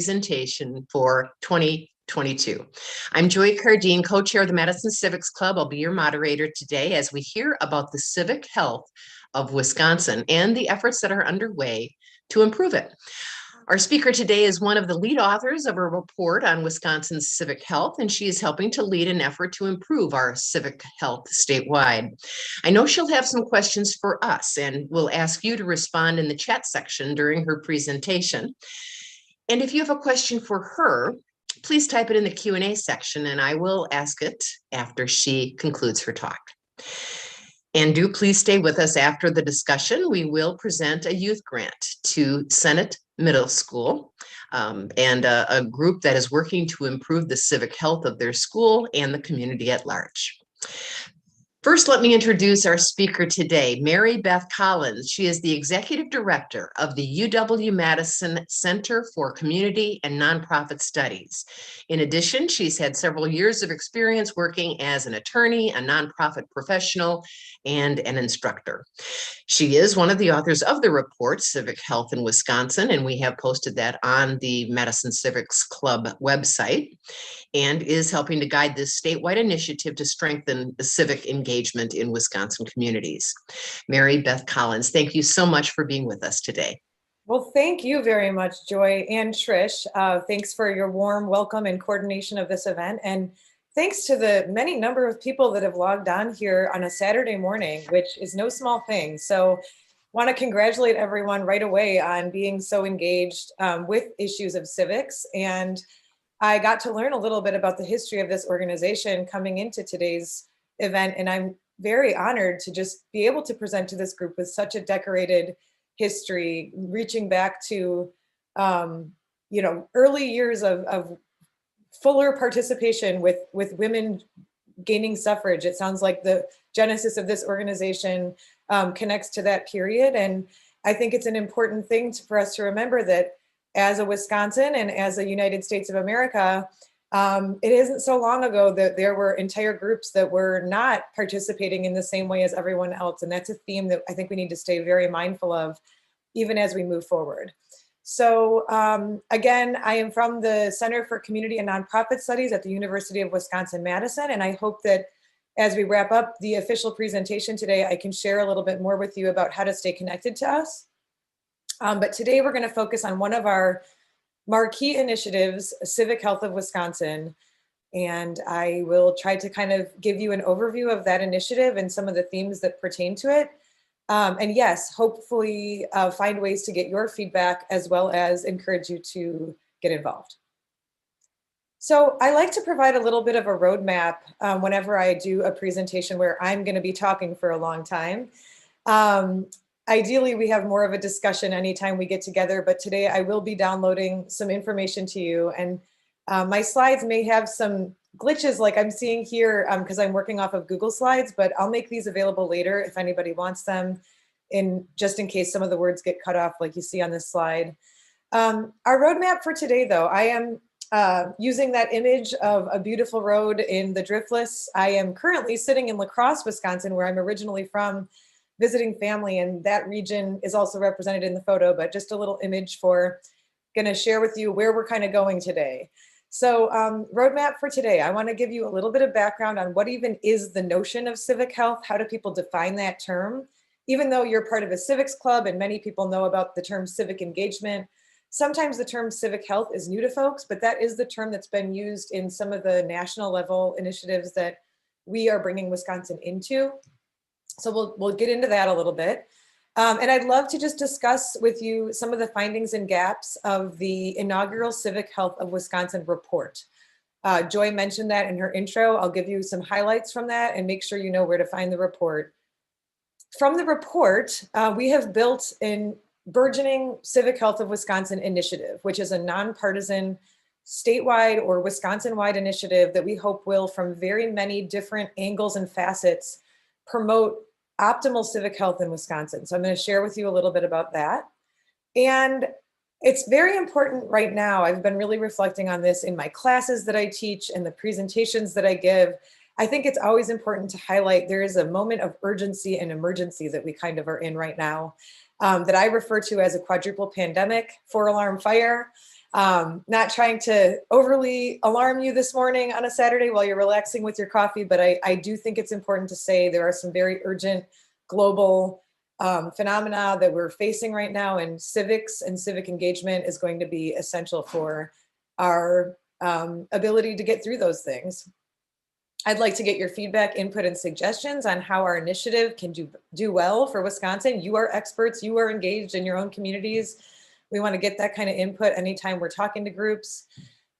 presentation for 2022. I'm Joy Cardine, co-chair of the Madison Civics Club. I'll be your moderator today as we hear about the civic health of Wisconsin and the efforts that are underway to improve it. Our speaker today is one of the lead authors of a report on Wisconsin's civic health, and she is helping to lead an effort to improve our civic health statewide. I know she'll have some questions for us, and we'll ask you to respond in the chat section during her presentation. And if you have a question for her, please type it in the Q&A section, and I will ask it after she concludes her talk. And do please stay with us after the discussion. We will present a youth grant to Senate Middle School and a group that is working to improve the civic health of their school and the community at large. First, let me introduce our speaker today, Mary Beth Collins. She is the Executive Director of the UW-Madison Center for Community and Nonprofit Studies. In addition, she's had several years of experience working as an attorney, a nonprofit professional, and an instructor. She is one of the authors of the report, Civic Health in Wisconsin, and we have posted that on the Madison Civics Club website, and is helping to guide this statewide initiative to strengthen the civic engagement in Wisconsin communities. Mary Beth Collins, thank you so much for being with us today. Well, thank you very much, Joy and Trish. Thanks for your warm welcome and coordination of this event. And thanks to the many number of people that have logged on here on a Saturday morning, which is no small thing. So want to congratulate everyone right away on being so engaged with issues of civics. And I got to learn a little bit about the history of this organization coming into today's event. And I'm very honored to just be able to present to this group with such a decorated history, reaching back to, early years of fuller participation with women gaining suffrage. It sounds like the genesis of this organization connects to that period. And I think it's an important thing for us to remember that as a Wisconsin and as a United States of America, it isn't so long ago that there were entire groups that were not participating in the same way as everyone else. And that's a theme that I think we need to stay very mindful of even as we move forward. So again, I am from the Center for Community and Nonprofit Studies at the University of Wisconsin-Madison. And I hope that as we wrap up the official presentation today, I can share a little bit more with you about how to stay connected to us. But today we're going to focus on one of our marquee initiatives, Civic Health of Wisconsin. And I will try to kind of give you an overview of that initiative and some of the themes that pertain to it. And yes, hopefully find ways to get your feedback as well as encourage you to get involved. So I like to provide a little bit of a roadmap whenever I do a presentation where I'm going to be talking for a long time. Ideally, we have more of a discussion anytime we get together, but today I will be downloading some information to you. And my slides may have some glitches like I'm seeing here because I'm working off of Google Slides, but I'll make these available later if anybody wants them, just in case some of the words get cut off like you see on this slide. Our roadmap for today, though, I am using that image of a beautiful road in the Driftless. I am currently sitting in La Crosse, Wisconsin, where I'm originally from, visiting family, and that region is also represented in the photo, but just a little image for gonna share with you where we're kind of going today. So roadmap for today, I wanna give you a little bit of background on what even is the notion of civic health, how do people define that term? Even though you're part of a civics club and many people know about the term civic engagement, sometimes the term civic health is new to folks, but that is the term that's been used in some of the national level initiatives that we are bringing Wisconsin into. So we'll get into that a little bit. And I'd love to just discuss with you some of the findings and gaps of the inaugural Civic Health of Wisconsin report. Joy mentioned that in her intro. I'll give you some highlights from that and make sure you know where to find the report. From the report, we have built an burgeoning Civic Health of Wisconsin initiative, which is a nonpartisan statewide or Wisconsin-wide initiative that we hope will, from very many different angles and facets, promote optimal civic health in Wisconsin. So I'm going to share with you a little bit about that. And it's very important right now. I've been really reflecting on this in my classes that I teach and the presentations that I give. I think it's always important to highlight there is a moment of urgency and emergency that we kind of are in right now that I refer to as a quadruple pandemic, 4-alarm fire. Not trying to overly alarm you this morning on a Saturday while you're relaxing with your coffee, but I do think it's important to say there are some very urgent global phenomena that we're facing right now, and civics and civic engagement is going to be essential for our ability to get through those things. I'd like to get your feedback, input, and suggestions on how our initiative can do well for Wisconsin. You are experts, you are engaged in your own communities. We want to get that kind of input anytime we're talking to groups.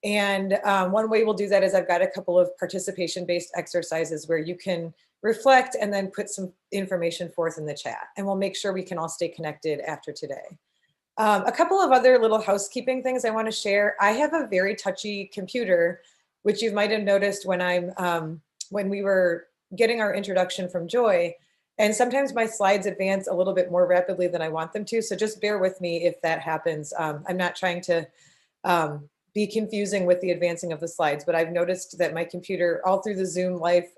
And one way we'll do that is I've got a couple of participation-based exercises where you can reflect and then put some information forth in the chat. And we'll make sure we can all stay connected after today. A couple of other little housekeeping things I want to share. I have a very touchy computer, which you might have noticed when we were getting our introduction from Joy. And sometimes my slides advance a little bit more rapidly than I want them to. So just bear with me if that happens. I'm not trying to be confusing with the advancing of the slides, but I've noticed that my computer all through the Zoom life,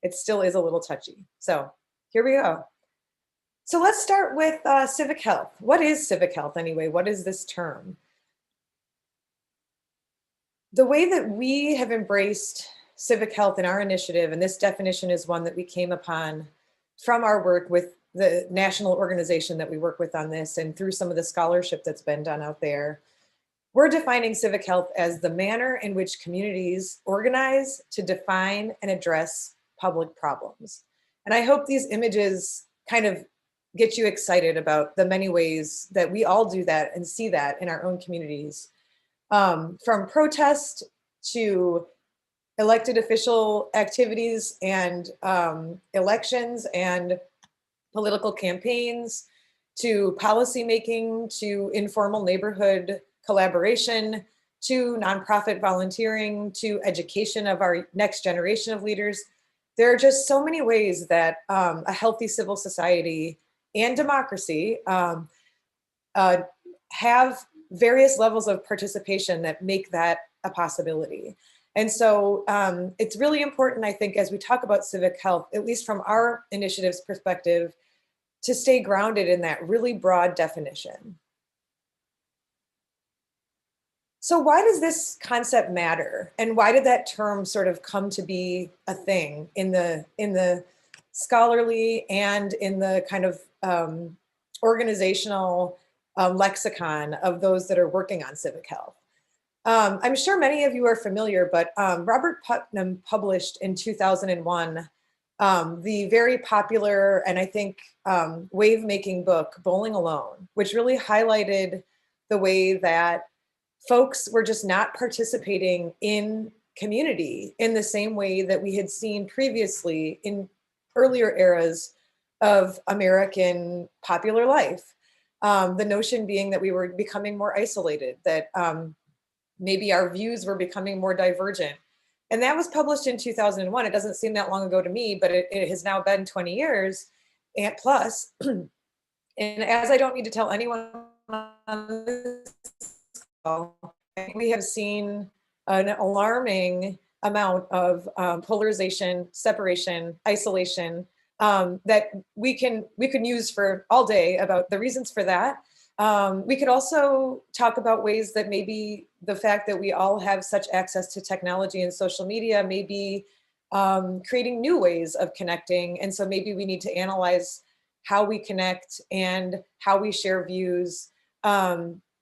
it still is a little touchy. So here we go. So let's start with civic health. What is civic health anyway? What is this term? The way that we have embraced civic health in our initiative, and this definition is one that we came upon from our work with the national organization that we work with on this and through some of the scholarship that's been done out there, we're defining civic health as the manner in which communities organize to define and address public problems. And I hope these images kind of get you excited about the many ways that we all do that and see that in our own communities. From protest to elected official activities and elections and political campaigns, to policymaking, to informal neighborhood collaboration, to nonprofit volunteering, to education of our next generation of leaders. There are just so many ways that a healthy civil society and democracy have various levels of participation that make that a possibility. And so it's really important, I think, as we talk about civic health, at least from our initiative's perspective, to stay grounded in that really broad definition. So why does this concept matter? And why did that term sort of come to be a thing in the scholarly and in the kind of organizational lexicon of those that are working on civic health? I'm sure many of you are familiar, but Robert Putnam published in 2001 the very popular and I think wave-making book, Bowling Alone, which really highlighted the way that folks were just not participating in community in the same way that we had seen previously in earlier eras of American popular life. The notion being that we were becoming more isolated, that maybe our views were becoming more divergent. And that was published in 2001. It doesn't seem that long ago to me, but it has now been 20 years and plus. And as I don't need to tell anyone on this call, we have seen an alarming amount of polarization, separation, isolation that we can use for all day about the reasons for that. We could also talk about ways that maybe the fact that we all have such access to technology and social media may be creating new ways of connecting. And so maybe we need to analyze how we connect and how we share views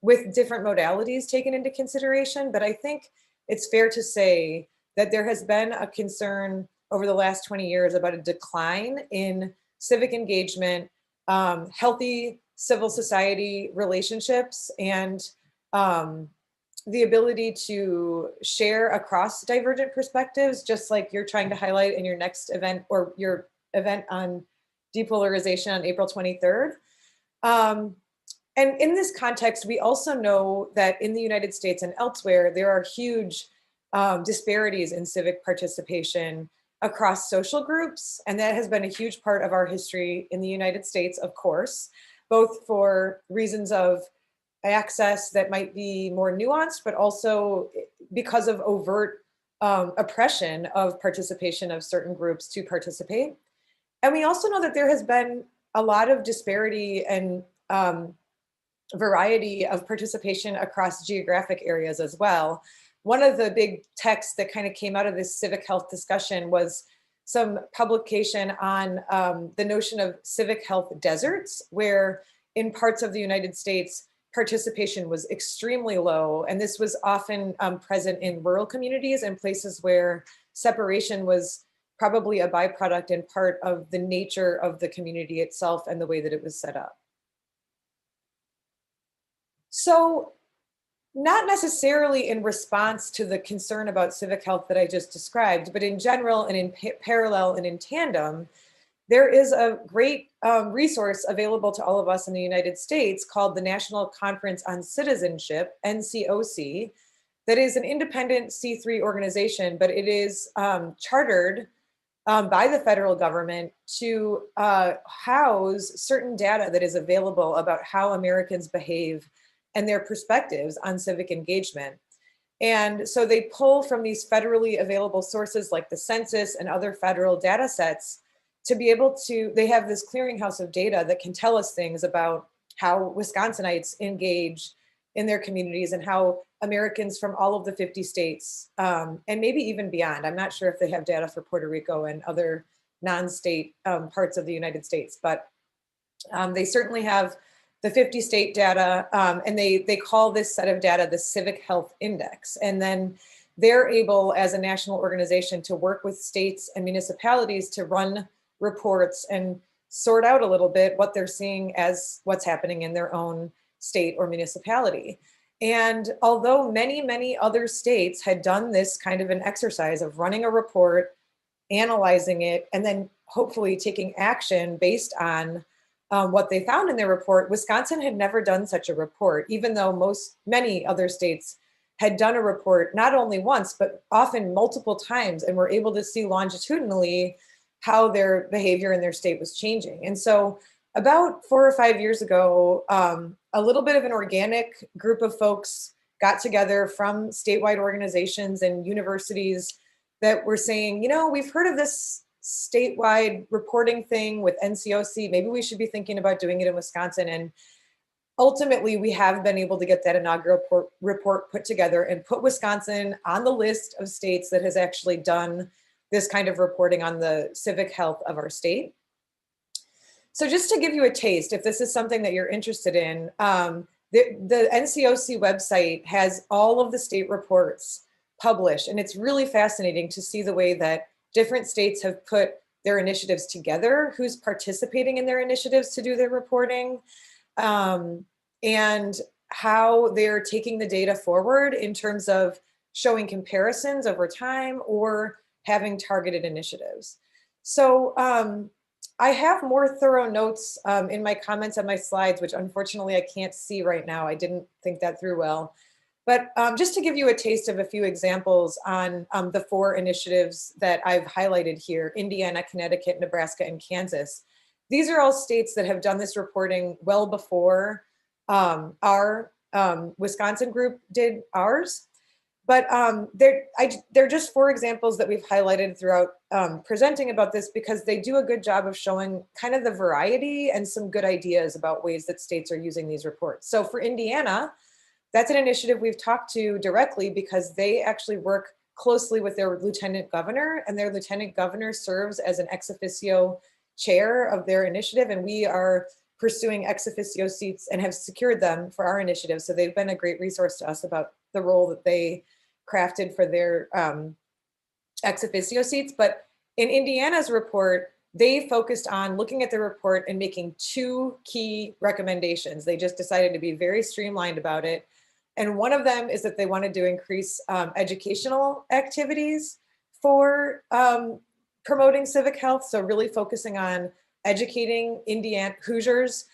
with different modalities taken into consideration. But I think it's fair to say that there has been a concern over the last 20 years about a decline in civic engagement, healthy civil society relationships, and the ability to share across divergent perspectives, just like you're trying to highlight in your next event or your event on depolarization on April 23rd. And in this context, we also know that in the United States and elsewhere, there are huge disparities in civic participation across social groups. And that has been a huge part of our history in the United States, of course, both for reasons of access that might be more nuanced, but also because of overt oppression of participation of certain groups to participate. And we also know that there has been a lot of disparity and variety of participation across geographic areas as well. One of the big texts that kind of came out of this civic health discussion was some publication on the notion of civic health deserts, where in parts of the United States, participation was extremely low. And this was often present in rural communities and places where separation was probably a byproduct and part of the nature of the community itself and the way that it was set up. So, not necessarily in response to the concern about civic health that I just described, but in general and in parallel and in tandem, there is a great resource available to all of us in the United States called the National Conference on Citizenship, NCOC, that is an independent C3 organization, but it is chartered by the federal government to house certain data that is available about how Americans behave and their perspectives on civic engagement. And so they pull from these federally available sources like the census and other federal data sets to be able to, they have this clearinghouse of data that can tell us things about how Wisconsinites engage in their communities and how Americans from all of the 50 states and maybe even beyond. I'm not sure if they have data for Puerto Rico and other non-state parts of the United States, but they certainly have the 50 state data, and they call this set of data the Civic Health Index. And then they're able, as a national organization, to work with states and municipalities to run reports and sort out a little bit what they're seeing as what's happening in their own state or municipality. And although many, many other states had done this kind of an exercise of running a report, analyzing it, and then hopefully taking action based on what they found in their report, Wisconsin had never done such a report, even though many other states had done a report not only once, but often multiple times, and were able to see longitudinally how their behavior in their state was changing. And so about 4 or 5 years ago, a little bit of an organic group of folks got together from statewide organizations and universities that were saying, you know, we've heard of this statewide reporting thing with NCOC. Maybe we should be thinking about doing it in Wisconsin. And ultimately, we have been able to get that inaugural report put together and put Wisconsin on the list of states that has actually done this kind of reporting on the civic health of our state. So just to give you a taste, if this is something that you're interested in, the NCOC website has all of the state reports published, and it's really fascinating to see the way that different states have put their initiatives together, who's participating in their initiatives to do their reporting, and how they're taking the data forward in terms of showing comparisons over time or having targeted initiatives. So I have more thorough notes in my comments on my slides, which unfortunately I can't see right now. I didn't think that through well. But just to give you a taste of a few examples on the 4 initiatives that I've highlighted here: Indiana, Connecticut, Nebraska, and Kansas. These are all states that have done this reporting well before our Wisconsin group did ours. But they're just 4 examples that we've highlighted throughout presenting about this, because they do a good job of showing kind of the variety and some good ideas about ways that states are using these reports. So for Indiana, that's an initiative we've talked to directly because they actually work closely with their lieutenant governor, and their lieutenant governor serves as an ex officio chair of their initiative. And we are pursuing ex officio seats and have secured them for our initiative. So they've been a great resource to us about the role that they crafted for their ex officio seats. But in Indiana's report, they focused on looking at the report and making 2 key recommendations. They just decided to be very streamlined about it. And one of them is that they wanted to increase educational activities for promoting civic health. So really focusing on educating Indiana Hoosiers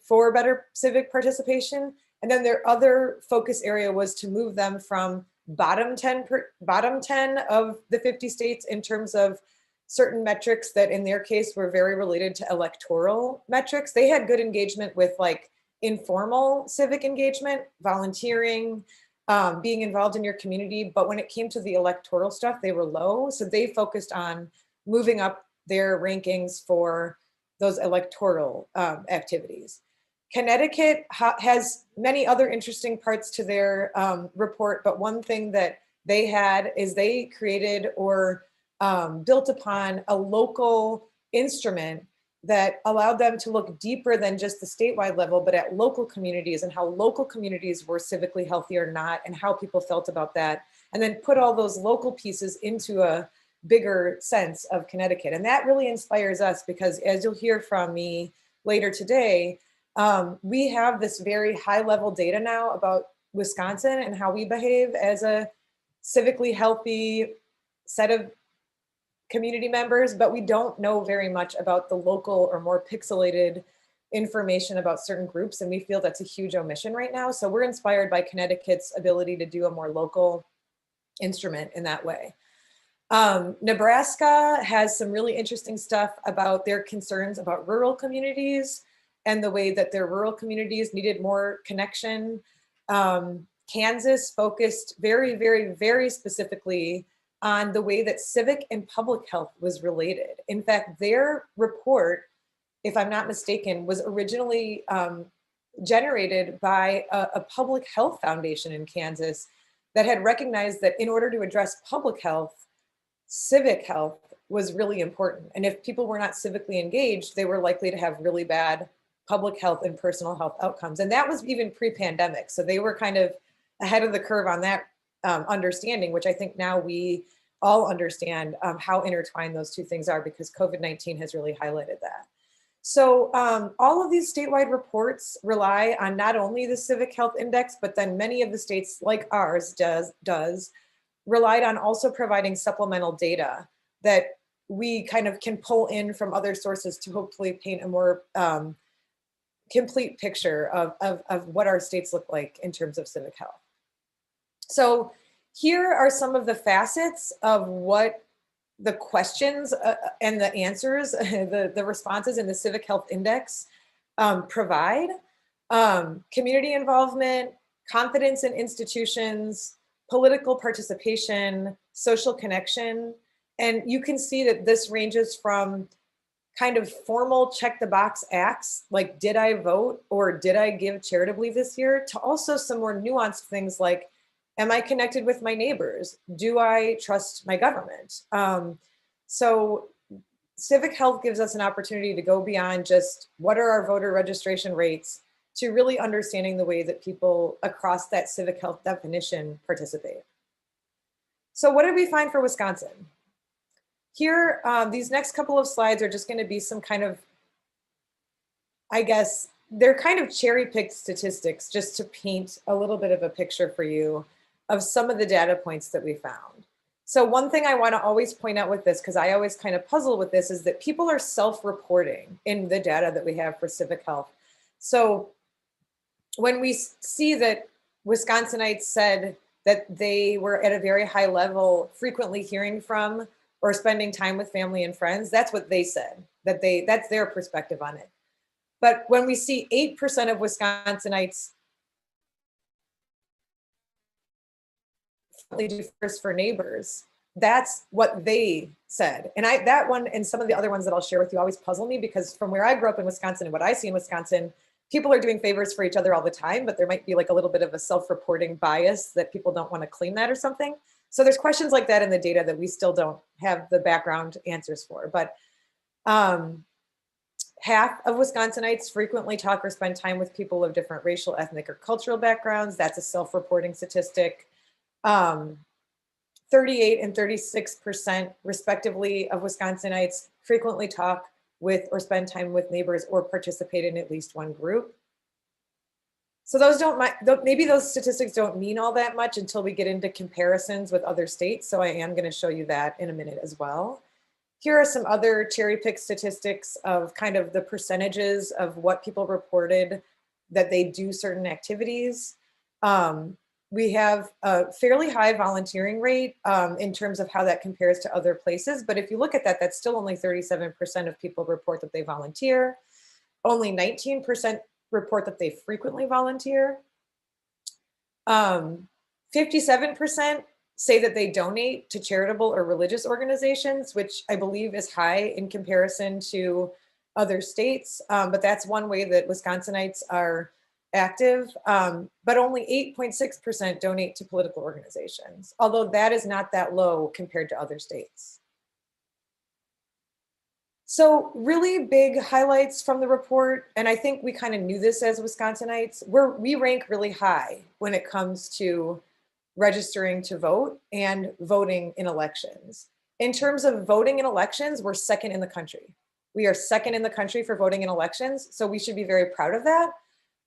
for better civic participation. And then their other focus area was to move them from bottom 10 of the 50 states in terms of certain metrics that in their case were very related to electoral metrics. They had good engagement with like informal civic engagement, volunteering, being involved in your community. But when it came to the electoral stuff, they were low. So they focused on moving up their rankings for those electoral activities. Connecticut has many other interesting parts to their report, but one thing that they had is they created or built upon a local instrument that allowed them to look deeper than just the statewide level, but at local communities and how local communities were civically healthy or not and how people felt about that. And then put all those local pieces into a bigger sense of Connecticut. And that really inspires us because as you'll hear from me later today, we have this very high level data now about Wisconsin and how we behave as a civically healthy set of community members, but we don't know very much about the local or more pixelated information about certain groups. And we feel that's a huge omission right now. So we're inspired by Connecticut's ability to do a more local instrument in that way. Nebraska has some really interesting stuff about their concerns about rural communities and the way that their rural communities needed more connection. Kansas focused very, very, very specifically on the way that civic and public health was related. In fact, their report, if I'm not mistaken, was originally generated by a public health foundation in Kansas that had recognized that in order to address public health, civic health was really important. And if people were not civically engaged, they were likely to have really bad public health and personal health outcomes. And that was even pre-pandemic. So they were kind of ahead of the curve on that understanding, which I think now we all understand how intertwined those two things are because COVID-19 has really highlighted that. So all of these statewide reports rely on not only the Civic Health Index, but then many of the states like ours does relied on also providing supplemental data that we kind of can pull in from other sources to hopefully paint a more complete picture of what our states look like in terms of civic health. So here are some of the facets of what the questions and the answers, the responses in the Civic Health Index provide. Community involvement, confidence in institutions, political participation, social connection. And you can see that this ranges from kind of formal check the box acts, like did I vote or did I give charitably this year, to also some more nuanced things like, am I connected with my neighbors? Do I trust my government? So civic health gives us an opportunity to go beyond just what are our voter registration rates to really understanding the way that people across that civic health definition participate. So what did we find for Wisconsin? Here, these next couple of slides are just going to be some kind of, I guess, they're kind of cherry-picked statistics just to paint a little bit of a picture for you of some of the data points that we found. So one thing I want to always point out with this, because I always kind of puzzle with this, is that people are self-reporting in the data that we have for civic health. So when we see that Wisconsinites said that they were at a very high level, frequently hearing from or spending time with family and friends, that's what they said, that's their perspective on it. But when we see 8% of Wisconsinites do first for neighbors, that's what they said. And that one and some of the other ones that I'll share with you always puzzle me, because from where I grew up in Wisconsin and what I see in Wisconsin, people are doing favors for each other all the time, but there might be like a little bit of a self-reporting bias that people don't want to claim that or something. So there's questions like that in the data that we still don't have the background answers for. But half of Wisconsinites frequently talk or spend time with people of different racial, ethnic, or cultural backgrounds. That's a self-reporting statistic. 38 and 36% respectively of Wisconsinites frequently talk with or spend time with neighbors or participate in at least one group. So those maybe those statistics don't mean all that much until we get into comparisons with other states. So I am going to show you that in a minute as well. Here are some other cherry-picked statistics of kind of the percentages of what people reported that they do certain activities. We have a fairly high volunteering rate in terms of how that compares to other places. But if you look at that, that's still only 37% of people report that they volunteer. Only 19% report that they frequently volunteer. 57% say that they donate to charitable or religious organizations, which I believe is high in comparison to other states, but that's one way that Wisconsinites are active, but only 8.6% donate to political organizations, although that is not that low compared to other states. So really big highlights from the report, and I think we kind of knew this as Wisconsinites, we rank really high when it comes to registering to vote and voting in elections. In terms of voting in elections, we're second in the country. We are second in the country for voting in elections, so we should be very proud of that.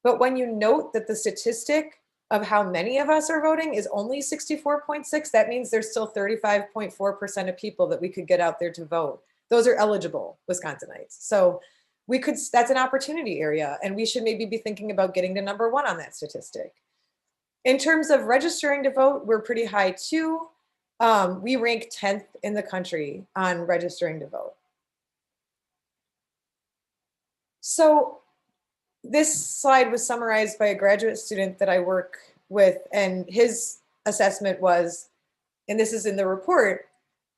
But when you note that the statistic of how many of us are voting is only 64.6, that means there's still 35.4% of people that we could get out there to vote. Those are eligible Wisconsinites. So that's an opportunity area, and we should maybe be thinking about getting to number 1 on that statistic. In terms of registering to vote, we're pretty high too. We rank 10th in the country on registering to vote. So this slide was summarized by a graduate student that I work with, and his assessment was, and this is in the report,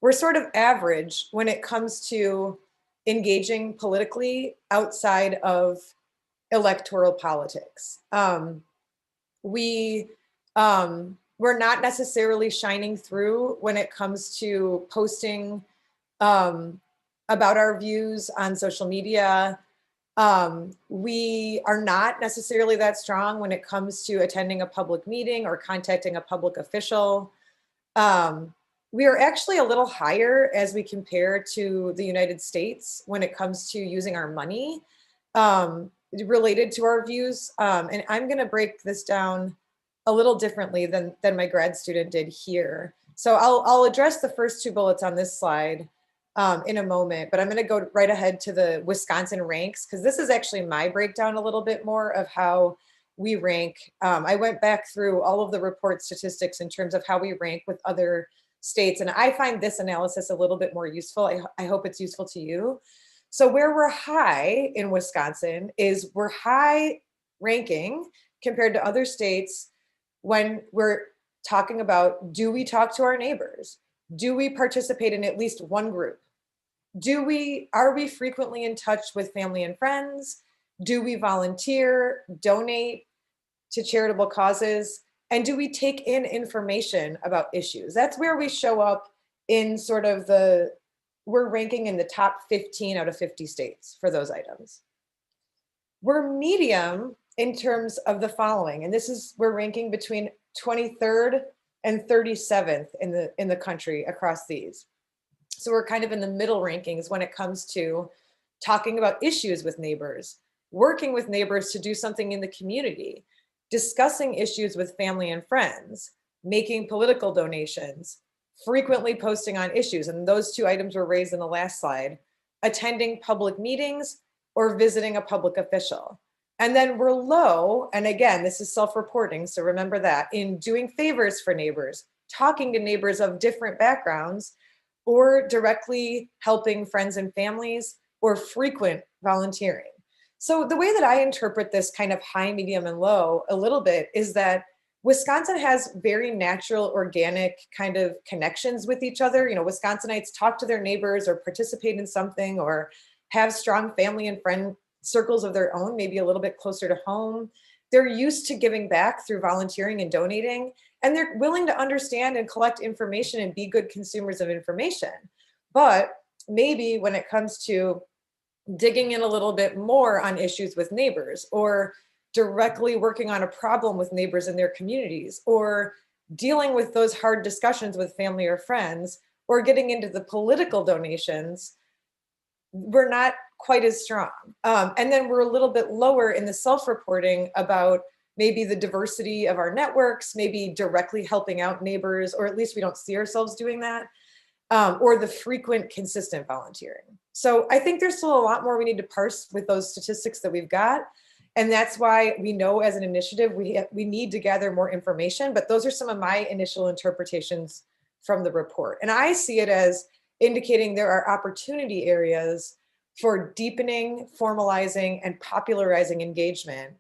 we're sort of average when it comes to engaging politically outside of electoral politics. We're not necessarily shining through when it comes to posting about our views on social media. We are not necessarily that strong when it comes to attending a public meeting or contacting a public official. We are actually a little higher as we compare to the United States when it comes to using our money related to our views. And I'm going to break this down a little differently than my grad student did here. So I'll address the first 2 bullets on this slide in a moment, but I'm going to go right ahead to the Wisconsin ranks, because this is actually my breakdown a little bit more of how we rank. I went back through all of the report statistics in terms of how we rank with other states, and I find this analysis a little bit more useful. I hope it's useful to you. So where we're high in Wisconsin is we're high ranking compared to other states when we're talking about, do we talk to our neighbors? Do we participate in at least one group? Are we frequently in touch with family and friends? Do we volunteer, donate to charitable causes? And do we take in information about issues? That's where we show up in sort of we're ranking in the top 15 out of 50 states for those items. We're medium in terms of the following, and we're ranking between 23rd and 37th in the country across these. So we're kind of in the middle rankings when it comes to talking about issues with neighbors, working with neighbors to do something in the community, discussing issues with family and friends, making political donations, frequently posting on issues, and those 2 items were raised in the last slide, attending public meetings or visiting a public official. And then we're low, and again, this is self-reporting, so remember that, in doing favors for neighbors, talking to neighbors of different backgrounds, or directly helping friends and families, or frequent volunteering. So the way that I interpret this kind of high, medium, and low a little bit is that Wisconsin has very natural, organic kind of connections with each other. Wisconsinites talk to their neighbors or participate in something or have strong family and friend circles of their own, maybe a little bit closer to home. They're used to giving back through volunteering and donating, and they're willing to understand and collect information and be good consumers of information. But maybe when it comes to digging in a little bit more on issues with neighbors, or directly working on a problem with neighbors in their communities, or dealing with those hard discussions with family or friends, or getting into the political donations, we're not quite as strong. And then we're a little bit lower in the self-reporting about maybe the diversity of our networks, maybe directly helping out neighbors, or at least we don't see ourselves doing that, or the frequent, consistent volunteering. So I think there's still a lot more we need to parse with those statistics that we've got. And that's why we know as an initiative, we need to gather more information, but those are some of my initial interpretations from the report. And I see it as indicating there are opportunity areas for deepening, formalizing, and popularizing engagement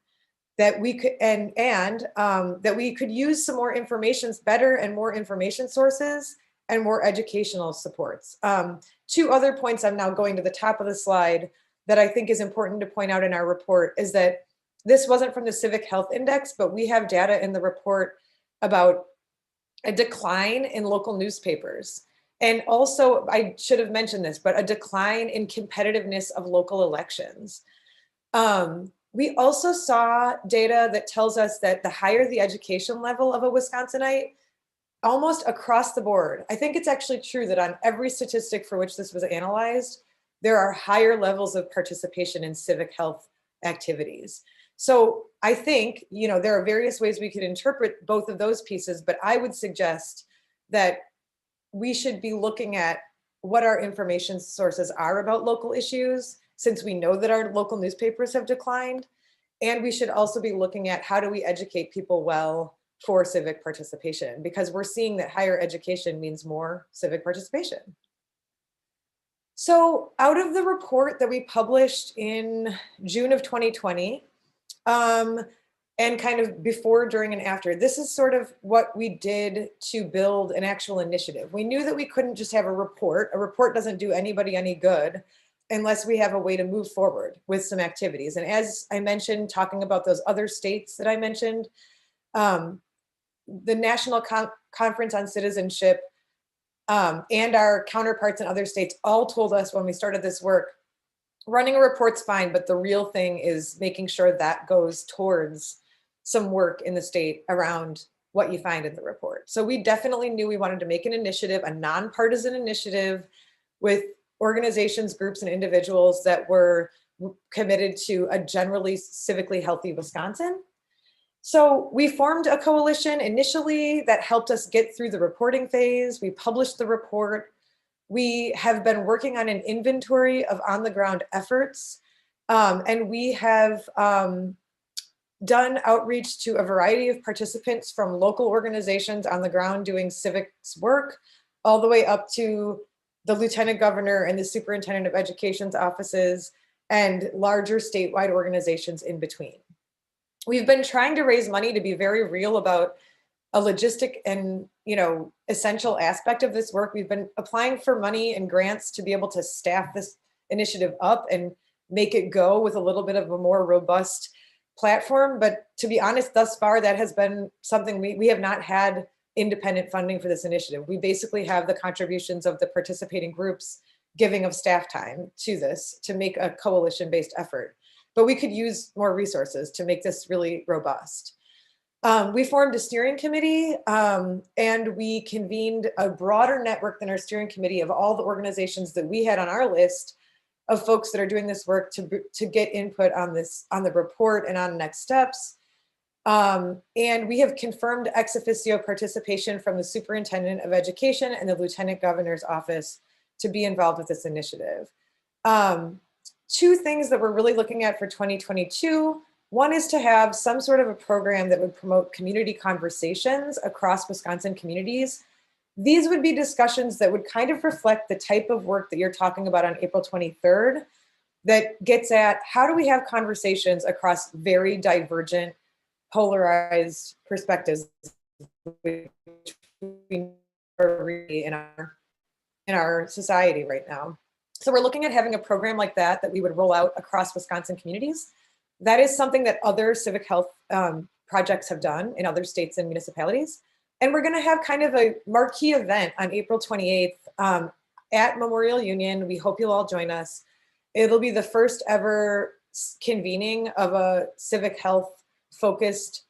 that we could, that we could use some more information, better and more information sources and more educational supports. 2 other points, I'm now going to the top of the slide. that I think is important to point out in our report is that this wasn't from the Civic Health Index, but we have data in the report about a decline in local newspapers. And also, I should have mentioned this, but a decline in competitiveness of local elections. We also saw data that tells us that the higher the education level of a Wisconsinite, almost across the board, I think it's actually true that on every statistic for which this was analyzed, there are higher levels of participation in civic health activities. So I think, there are various ways we could interpret both of those pieces, but I would suggest that we should be looking at what our information sources are about local issues, since we know that our local newspapers have declined. And we should also be looking at how do we educate people well for civic participation, because we're seeing that higher education means more civic participation. So out of the report that we published in June of 2020, and kind of before, during, and after, this is sort of what we did to build an actual initiative. We knew that we couldn't just have a report. A report doesn't do anybody any good unless we have a way to move forward with some activities. And as I mentioned, talking about those other states that I mentioned, the National Conference on Citizenship and our counterparts in other states all told us when we started this work, running a report's fine, but the real thing is making sure that goes towards some work in the state around what you find in the report. So we definitely knew we wanted to make an initiative, a nonpartisan initiative with organizations, groups, and individuals that were committed to a generally civically healthy Wisconsin. So we formed a coalition initially that helped us get through the reporting phase. We published the report. We have been working on an inventory of on-the-ground efforts, and we have done outreach to a variety of participants from local organizations on the ground doing civics work, all the way up to the Lieutenant Governor and the Superintendent of Education's offices and larger statewide organizations in between. We've been trying to raise money to be very real about a logistic and essential aspect of this work. We've been applying for money and grants to be able to staff this initiative up and make it go with a little bit of a more robust platform. But to be honest, thus far, that has been something we have not had independent funding for this initiative. We basically have the contributions of the participating groups giving of staff time to this to make a coalition-based effort. But we could use more resources to make this really robust. We formed a steering committee and we convened a broader network than our steering committee of all the organizations that we had on our list of folks that are doing this work to get input on this, on the report and on next steps. And we have confirmed ex officio participation from the Superintendent of Education and the Lieutenant Governor's office to be involved with this initiative. Two things that we're really looking at for 2022. One is to have some sort of a program that would promote community conversations across Wisconsin communities. These would be discussions that would kind of reflect the type of work that you're talking about on April 23rd, that gets at how do we have conversations across very divergent, polarized perspectives in our society right now. So we're looking at having a program like that we would roll out across Wisconsin communities. That is something that other civic health projects have done in other states and municipalities. And we're gonna have kind of a marquee event on April 28th at Memorial Union. We hope you'll all join us. It'll be the first ever convening of a civic health focused,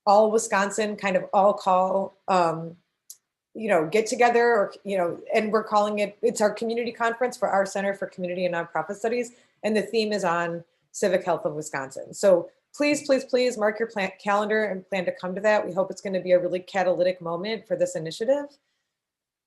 all Wisconsin kind of all call, get together, or, and we're calling it's our community conference for our Center for Community and Nonprofit Studies. And the theme is on civic health of Wisconsin. So please, please, please mark your calendar and plan to come to that. We hope it's going to be a really catalytic moment for this initiative.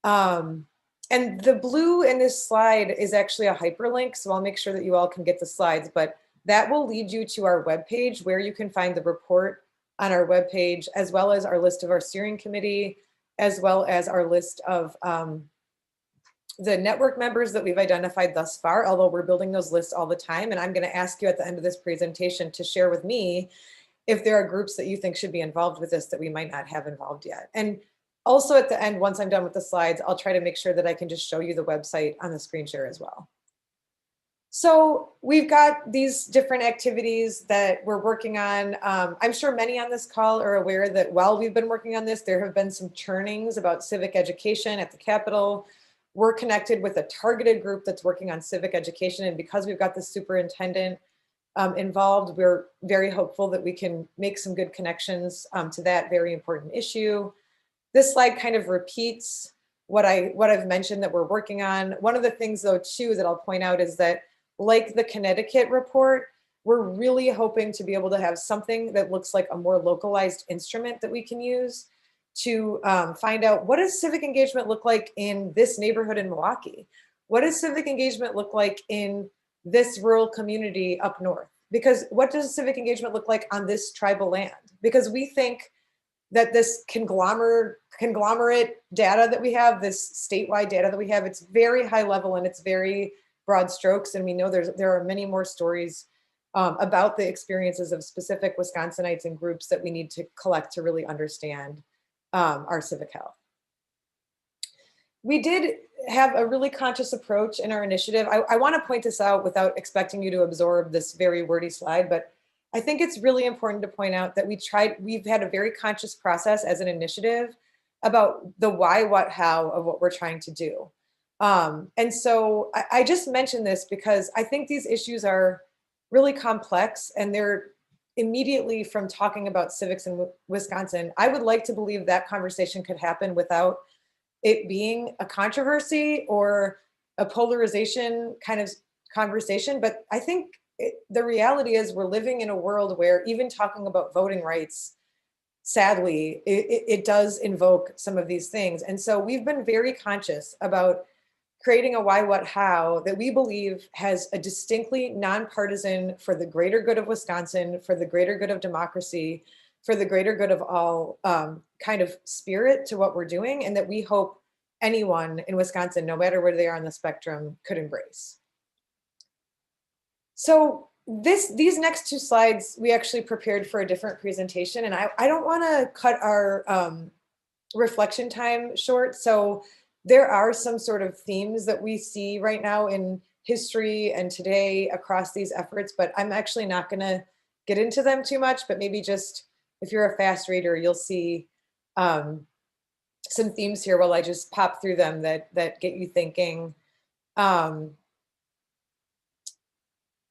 And the blue in this slide is actually a hyperlink, so I'll make sure that you all can get the slides, but that will lead you to our webpage where you can find the report on our webpage, as well as our list of our steering committee, as well as our list of the network members that we've identified thus far, although we're building those lists all the time. And I'm going to ask you at the end of this presentation to share with me if there are groups that you think should be involved with this that we might not have involved yet. And also at the end, once I'm done with the slides, I'll try to make sure that I can just show you the website on the screen share as well. So we've got these different activities that we're working on. I'm sure many on this call are aware that while we've been working on this, there have been some churnings about civic education at the Capitol. We're connected with a targeted group that's working on civic education. And because we've got the superintendent involved, we're very hopeful that we can make some good connections to that very important issue. This slide kind of repeats what I've mentioned that we're working on. One of the things though too that I'll point out is that, like the Connecticut report, we're really hoping to be able to have something that looks like a more localized instrument that we can use to find out, what does civic engagement look like in this neighborhood in Milwaukee? What does civic engagement look like in this rural community up north? Because what does civic engagement look like on this tribal land? Because we think that this conglomerate data that we have, this statewide data that we have, it's very high level and it's very broad strokes. And we know there are many more stories about the experiences of specific Wisconsinites and groups that we need to collect to really understand our civic health. We did have a really conscious approach in our initiative. I want to point this out without expecting you to absorb this very wordy slide, but I think it's really important to point out that we've had a very conscious process as an initiative about the why, what, how of what we're trying to do. And so I just mentioned this because I think these issues are really complex, and they're immediately from talking about civics in Wisconsin. I would like to believe that conversation could happen without it being a controversy or a polarization kind of conversation. But I think the reality is we're living in a world where even talking about voting rights, sadly, it does invoke some of these things. And so we've been very conscious about creating a why, what, how that we believe has a distinctly nonpartisan, for the greater good of Wisconsin, for the greater good of democracy, for the greater good of all kind of spirit to what we're doing, and that we hope anyone in Wisconsin, no matter where they are on the spectrum, could embrace. So these next two slides, we actually prepared for a different presentation, and I don't want to cut our reflection time short. So there are some sort of themes that we see right now in history and today across these efforts, but I'm actually not going to get into them too much, but maybe just, if you're a fast reader, you'll see some themes here while I just pop through them that get you thinking.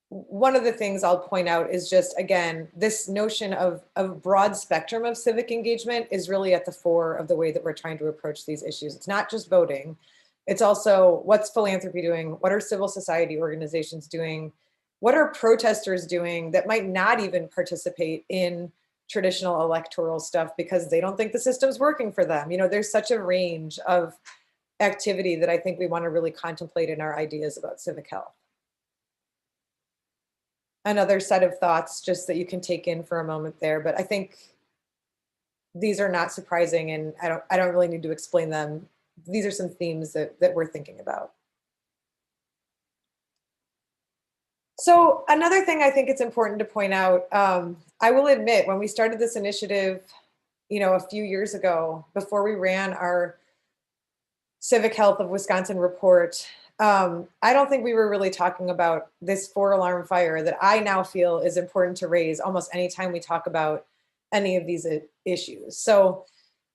One of the things I'll point out is just, again, this notion of a broad spectrum of civic engagement is really at the fore of the way that we're trying to approach these issues. It's not just voting. It's also, what's philanthropy doing? What are civil society organizations doing? What are protesters doing that might not even participate in traditional electoral stuff because they don't think the system's working for them? You know, there's such a range of activity that I think we want to really contemplate in our ideas about civic health. Another set of thoughts just that you can take in for a moment there, but I think these are not surprising, and I don't really need to explain them. These are some themes that we're thinking about. So another thing I think it's important to point out, I will admit, when we started this initiative, you know, a few years ago, before we ran our Civic Health of Wisconsin report, I don't think we were really talking about this 4-alarm fire that I now feel is important to raise almost anytime we talk about any of these issues. So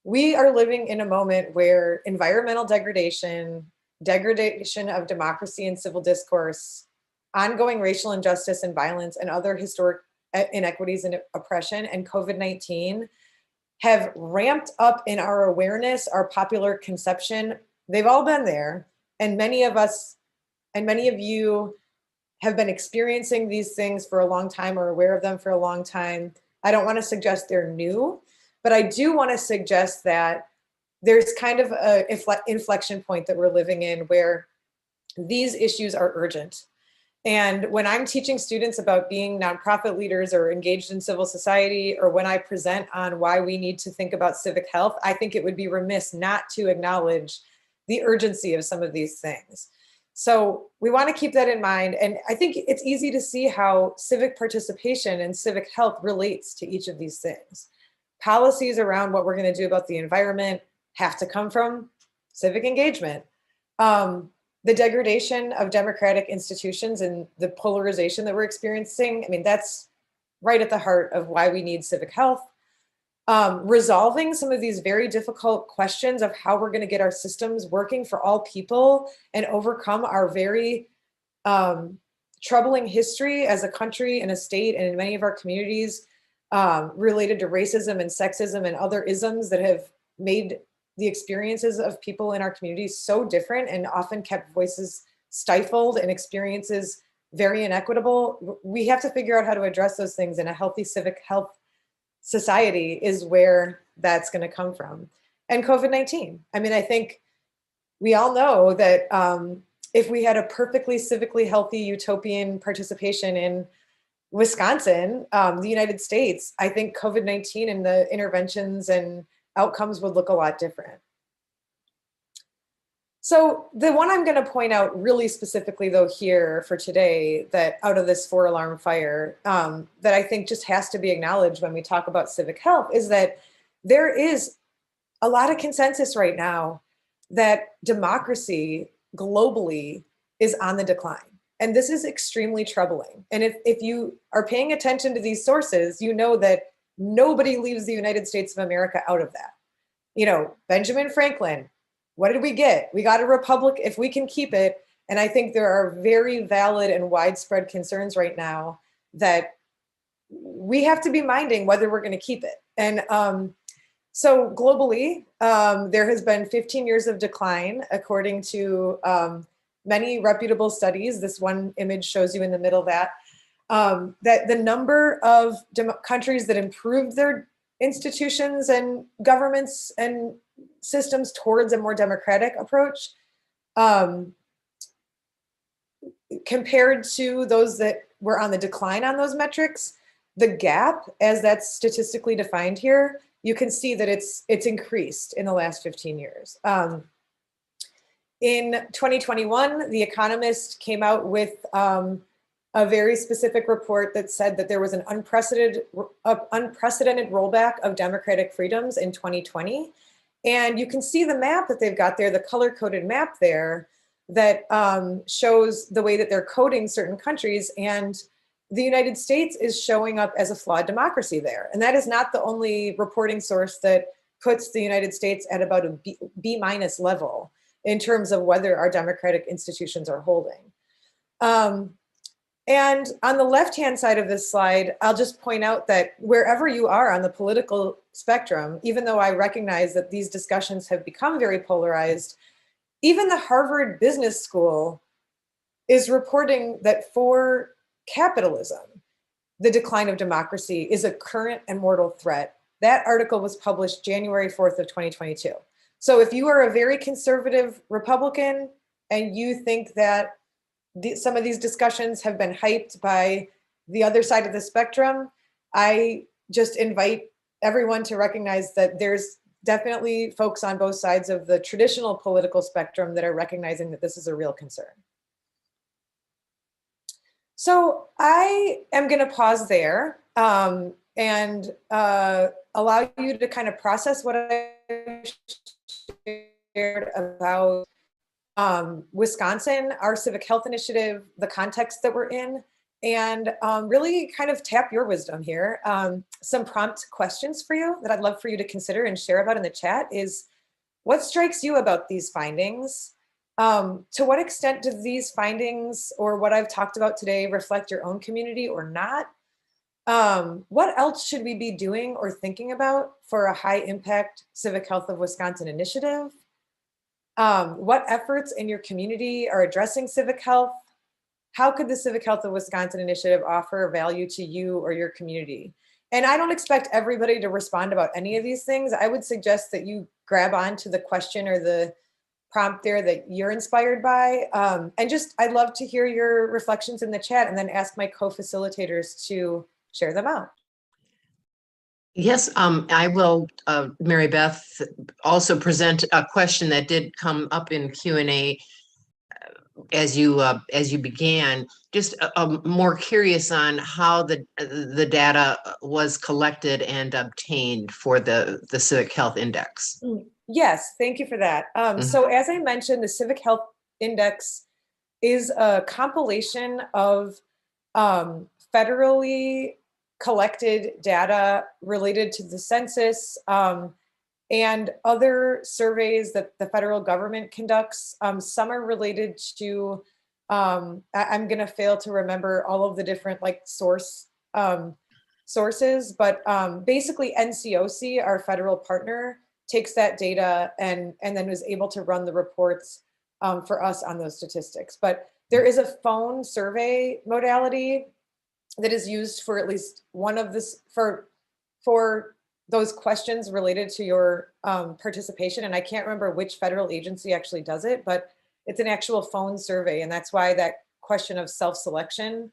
we are living in a moment where environmental degradation of democracy and civil discourse, ongoing racial injustice and violence, and other historic inequities and oppression, and COVID-19 have ramped up in our awareness, our popular conception. They've all been there. And many of us and many of you have been experiencing these things for a long time or aware of them for a long time. I don't want to suggest they're new, but I do want to suggest that there's kind of an inflection point that we're living in where these issues are urgent. And when I'm teaching students about being nonprofit leaders or engaged in civil society, or when I present on why we need to think about civic health, I think it would be remiss not to acknowledge the urgency of some of these things. So we want to keep that in mind. And I think it's easy to see how civic participation and civic health relates to each of these things. Policies around what we're going to do about the environment have to come from civic engagement. the degradation of democratic institutions and the polarization that we're experiencing, I mean, that's right at the heart of why we need civic health. Resolving some of these very difficult questions of how we're going to get our systems working for all people and overcome our very troubling history as a country and a state and in many of our communities related to racism and sexism and other isms that have made the experiences of people in our communities so different and often kept voices stifled and experiences very inequitable. We have to figure out how to address those things, and a healthy civic health society is where that's going to come from. And COVID-19. I mean, I think we all know that if we had a perfectly civically healthy utopian participation in Wisconsin, the United States, I think COVID-19 and the interventions and outcomes would look a lot different. So the one I'm going to point out really specifically though here for today, that out of this 4-alarm fire, that I think just has to be acknowledged when we talk about civic health, is that there is a lot of consensus right now that democracy globally is on the decline. And this is extremely troubling. And if you are paying attention to these sources, you know that nobody leaves the United States of America out of that. You know, Benjamin Franklin, what did we get? We got a republic if we can keep it. And I think there are very valid and widespread concerns right now that we have to be minding whether we're going to keep it. And so globally, there has been 15 years of decline, according to many reputable studies. This one image shows you in the middle that the number of countries that improved their institutions and governments and systems towards a more democratic approach, compared to those that were on the decline on those metrics, the gap, as that's statistically defined here, you can see that it's increased in the last 15 years. In 2021, The Economist came out with a very specific report that said that there was an unprecedented rollback of democratic freedoms in 2020. And you can see the map that they've got there, the color-coded map there, that shows the way that they're coding certain countries. And the United States is showing up as a flawed democracy there. And that is not the only reporting source that puts the United States at about a B- level in terms of whether our democratic institutions are holding. And on the left-hand side of this slide, I'll just point out that wherever you are on the political spectrum, even though I recognize that these discussions have become very polarized, even the Harvard Business School is reporting that for capitalism, the decline of democracy is a current and mortal threat. That article was published January 4th of 2022. So if you are a very conservative Republican and you think that some of these discussions have been hyped by the other side of the spectrum, I just invite everyone to recognize that there's definitely folks on both sides of the traditional political spectrum that are recognizing that this is a real concern. So I am going to pause there and allow you to kind of process what I shared about Wisconsin, our civic health initiative, the context that we're in, and really kind of tap your wisdom here. Some prompt questions for you that I'd love for you to consider and share about in the chat is, what strikes you about these findings? To what extent do these findings or what I've talked about today reflect your own community or not? What else should we be doing or thinking about for a high impact Civic Health of Wisconsin initiative? What efforts in your community are addressing civic health? How could the Civic Health of Wisconsin initiative offer value to you or your community? And I don't expect everybody to respond about any of these things. I would suggest that you grab onto the question or the prompt there that you're inspired by. And just, I'd love to hear your reflections in the chat and then ask my co-facilitators to share them out. Yes, I will, Mary Beth, also present a question that did come up in Q&A as you began. Just more curious on how the data was collected and obtained for the Civic Health Index. Yes, thank you for that. So as I mentioned, the Civic Health index is a compilation of federally collected data related to the census and other surveys that the federal government conducts. Some are related to, I'm going to fail to remember all of the different like sources, but basically NCOC, our federal partner, takes that data and then is able to run the reports for us on those statistics. But there is a phone survey modality that is used for at least one of this for those questions related to your participation. And I can't remember which federal agency actually does it, but it's an actual phone survey. And that's why that question of self-selection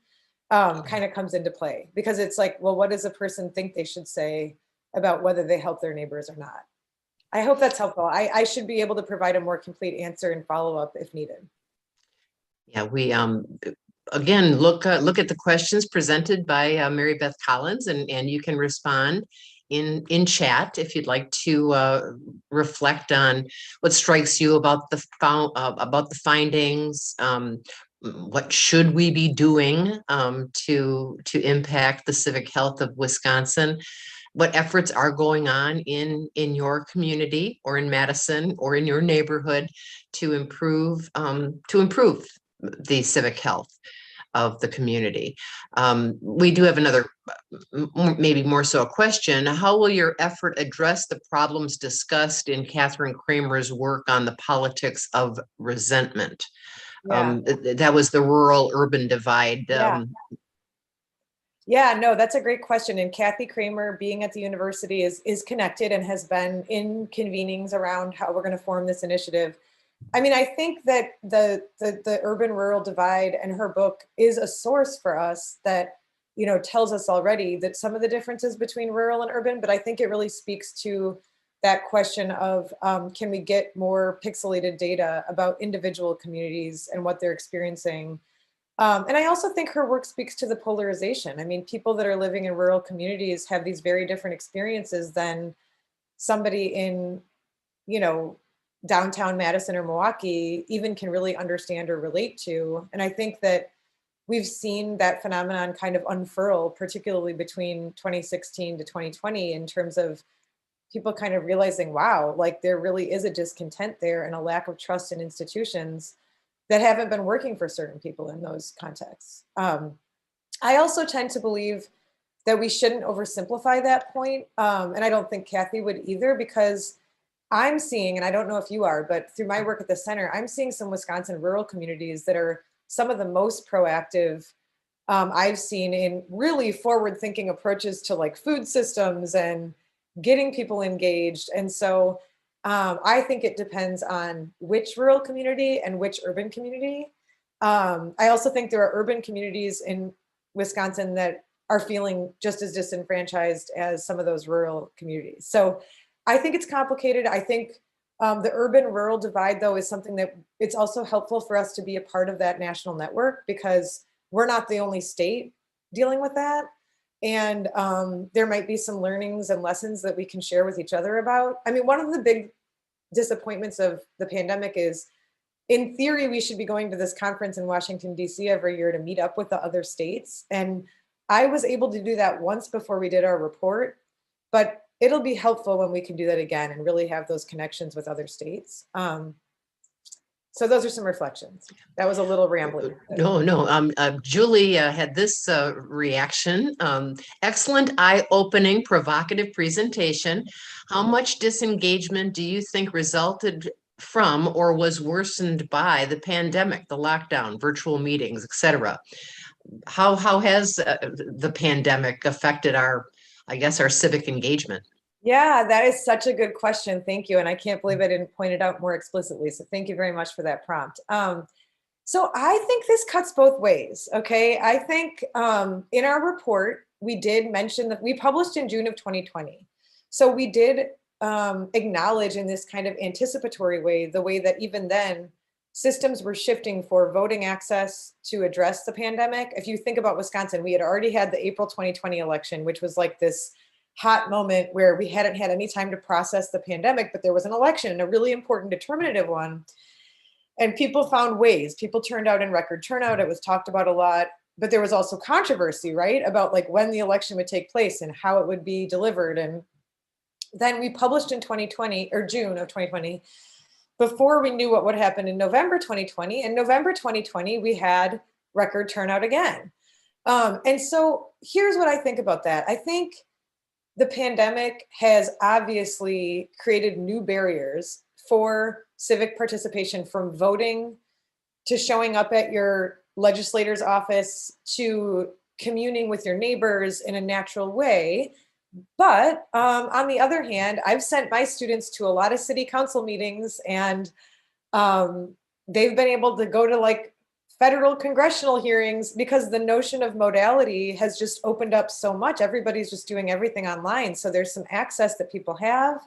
kind of comes into play, because it's like, well, what does a person think they should say about whether they help their neighbors or not? I hope that's helpful. I should be able to provide a more complete answer and follow up if needed. Yeah, we again look at the questions presented by Mary Beth Collins, and you can respond in chat if you'd like to reflect on what strikes you about the findings. What should we be doing to impact the civic health of Wisconsin? What efforts are going on in your community or in Madison or in your neighborhood to improve the civic health of the community? We do have another, maybe more so a question. How will your effort address the problems discussed in Catherine Kramer's work on the politics of resentment? Yeah. That was the rural-urban divide. Yeah, no, that's a great question. And Kathy Kramer, being at the university, is connected and has been in convenings around how we're going to form this initiative. I mean, I think that the urban-rural divide and her book is a source for us that, you know, tells us already that some of the differences between rural and urban, but I think it really speaks to that question of can we get more pixelated data about individual communities and what they're experiencing. And I also think her work speaks to the polarization. I mean, people that are living in rural communities have these very different experiences than somebody in, you know, downtown Madison or Milwaukee even can really understand or relate to. And I think that we've seen that phenomenon kind of unfurl, particularly between 2016 to 2020, in terms of people kind of realizing, wow, like there really is a discontent there and a lack of trust in institutions that haven't been working for certain people in those contexts. I also tend to believe that we shouldn't oversimplify that point. And I don't think Kathy would either, because I'm seeing, and I don't know if you are, but through my work at the center, I'm seeing some Wisconsin rural communities that are some of the most proactive I've seen in really forward-thinking approaches to like food systems and getting people engaged. And so I think it depends on which rural community and which urban community. I also think there are urban communities in Wisconsin that are feeling just as disenfranchised as some of those rural communities. So I think it's complicated. I think the urban-rural divide, though, is something that it's also helpful for us to be a part of that national network, because we're not the only state dealing with that. And there might be some learnings and lessons that we can share with each other about. I mean, one of the big disappointments of the pandemic is, in theory, we should be going to this conference in Washington, D.C. every year to meet up with the other states. And I was able to do that once before we did our report, but it'll be helpful when we can do that again and really have those connections with other states. So those are some reflections. That was a little rambling. No. Julie had this reaction. Excellent, eye-opening, provocative presentation. How much disengagement do you think resulted from or was worsened by the pandemic, the lockdown, virtual meetings, etc.? How has the pandemic affected our civic engagement? Yeah, that is such a good question. Thank you. And I can't believe I didn't point it out more explicitly. So thank you very much for that prompt. So I think this cuts both ways. Okay. I think in our report, we did mention that we published in June of 2020. So we did acknowledge in this kind of anticipatory way, the way that even then systems were shifting for voting access to address the pandemic. If you think about Wisconsin, we had already had the April 2020 election, which was like this hot moment where we hadn't had any time to process the pandemic, but there was an election, a really important determinative one. And people found ways. People turned out in record turnout. It was talked about a lot, but there was also controversy, right, about like when the election would take place and how it would be delivered. And then we published in 2020, or June of 2020, before we knew what would happen in November 2020. In November 2020, we had record turnout again. And so here's what I think about that. I think the pandemic has obviously created new barriers for civic participation, from voting to showing up at your legislator's office to communing with your neighbors in a natural way. But on the other hand, I've sent my students to a lot of city council meetings, and they've been able to go to like federal congressional hearings because the notion of modality has just opened up so much. Everybody's just doing everything online. So there's some access that people have.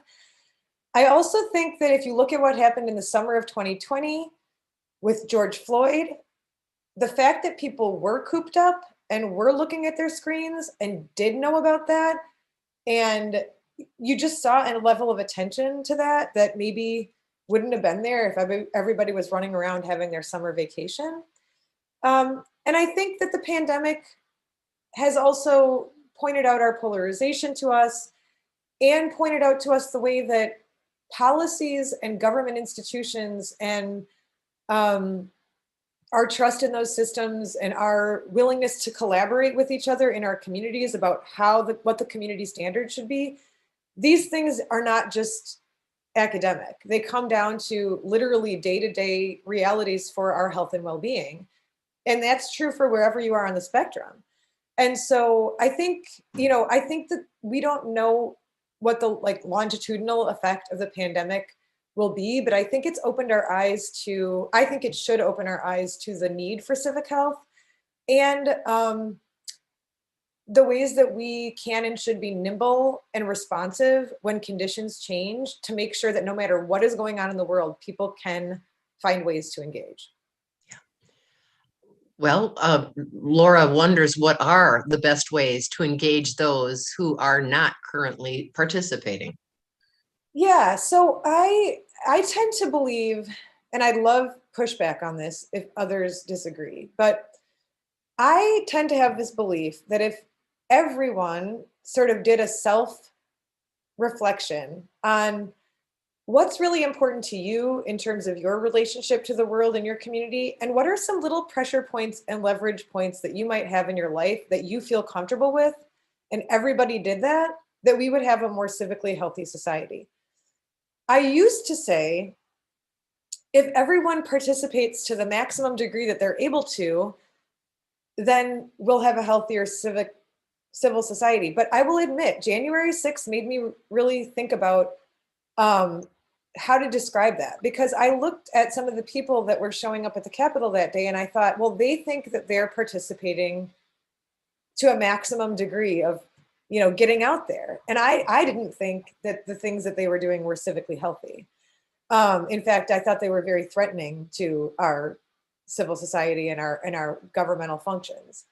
I also think that if you look at what happened in the summer of 2020 with George Floyd, the fact that people were cooped up and were looking at their screens and did know about that, and you just saw a level of attention to that that maybe wouldn't have been there if everybody was running around having their summer vacation. And I think that the pandemic has also pointed out our polarization to us, and pointed out to us the way that policies and government institutions and our trust in those systems and our willingness to collaborate with each other in our communities about what the community standards should be. These things are not just academic. They come down to literally day-to-day realities for our health and well-being. And that's true for wherever you are on the spectrum. And so I think that we don't know what the longitudinal effect of the pandemic will be, but I think it's opened our eyes to, I think it should open our eyes to the need for civic health, and the ways that we can and should be nimble and responsive when conditions change, to make sure that no matter what is going on in the world, people can find ways to engage. Well, Laura wonders what are the best ways to engage those who are not currently participating. Yeah, so I tend to believe, and I'd love pushback on this if others disagree, but I tend to have this belief that if everyone sort of did a self-reflection on what's really important to you in terms of your relationship to the world and your community, and what are some little pressure points and leverage points that you might have in your life that you feel comfortable with, and everybody did that, that we would have a more civically healthy society. I used to say, if everyone participates to the maximum degree that they're able to, then we'll have a healthier civil society. But I will admit, January 6th made me really think about how to describe that, because I looked at some of the people that were showing up at the Capitol that day, and I thought, well, they think that they're participating to a maximum degree of, getting out there. And I didn't think that the things that they were doing were civically healthy. In fact, I thought they were very threatening to our civil society and our governmental functions.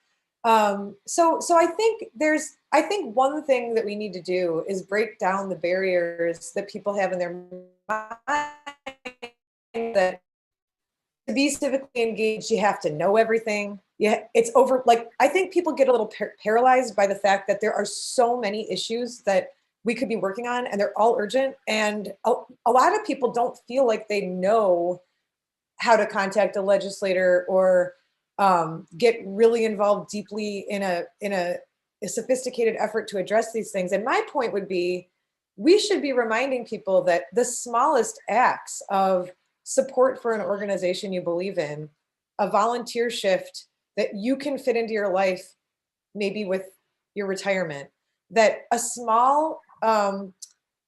So I think one thing that we need to do is break down the barriers that people have in their mind, that to be civically engaged, you have to know everything. Yeah, it's over. Like, I think people get a little paralyzed by the fact that there are so many issues that we could be working on, and they're all urgent. And a lot of people don't feel like they know how to contact a legislator or get really involved deeply in a sophisticated effort to address these things. And my point would be, we should be reminding people that the smallest acts of support for an organization you believe in, a volunteer shift that you can fit into your life, maybe with your retirement, that a small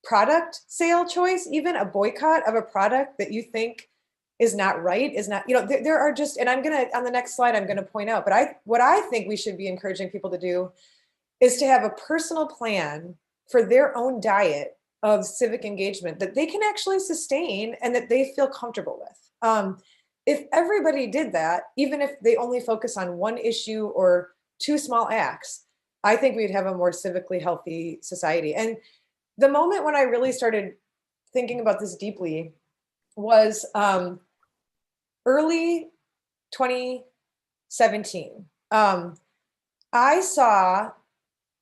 product sale choice, even a boycott of a product that you think is not right, is not, there are just, and I'm gonna, on the next slide, I'm gonna point out, but what I think we should be encouraging people to do is to have a personal plan for their own diet of civic engagement that they can actually sustain and that they feel comfortable with. If everybody did that, even if they only focus on one issue or two small acts, I think we'd have a more civically healthy society. And the moment when I really started thinking about this deeply was early 2017, I saw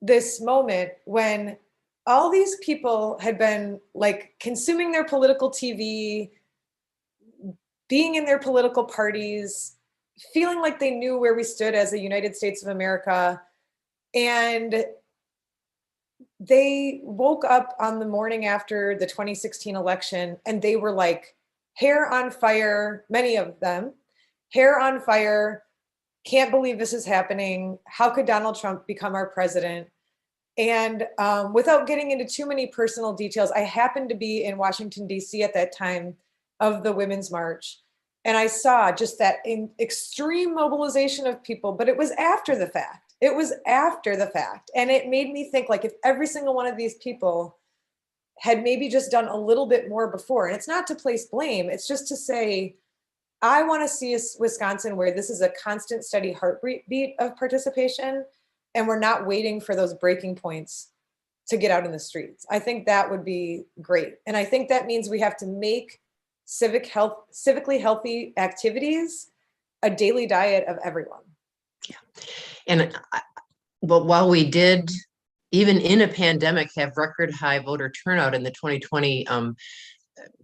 this moment when all these people had been like consuming their political TV, being in their political parties, feeling like they knew where we stood as the United States of America. And they woke up on the morning after the 2016 election and they were like hair on fire, many of them, hair on fire, can't believe this is happening. How could Donald Trump become our president? And without getting into too many personal details, I happened to be in Washington, D.C. at that time of the Women's March. And I saw just that extreme mobilization of people, but it was after the fact. It was after the fact. And it made me think, like, if every single one of these people had maybe just done a little bit more before, and it's not to place blame, it's just to say, I want to see a Wisconsin where this is a constant, steady heartbeat of participation, and we're not waiting for those breaking points to get out in the streets. I think that would be great. And I think that means we have to make civically healthy activities a daily diet of everyone. Yeah. And but while we did, even in a pandemic, have record high voter turnout in the 2020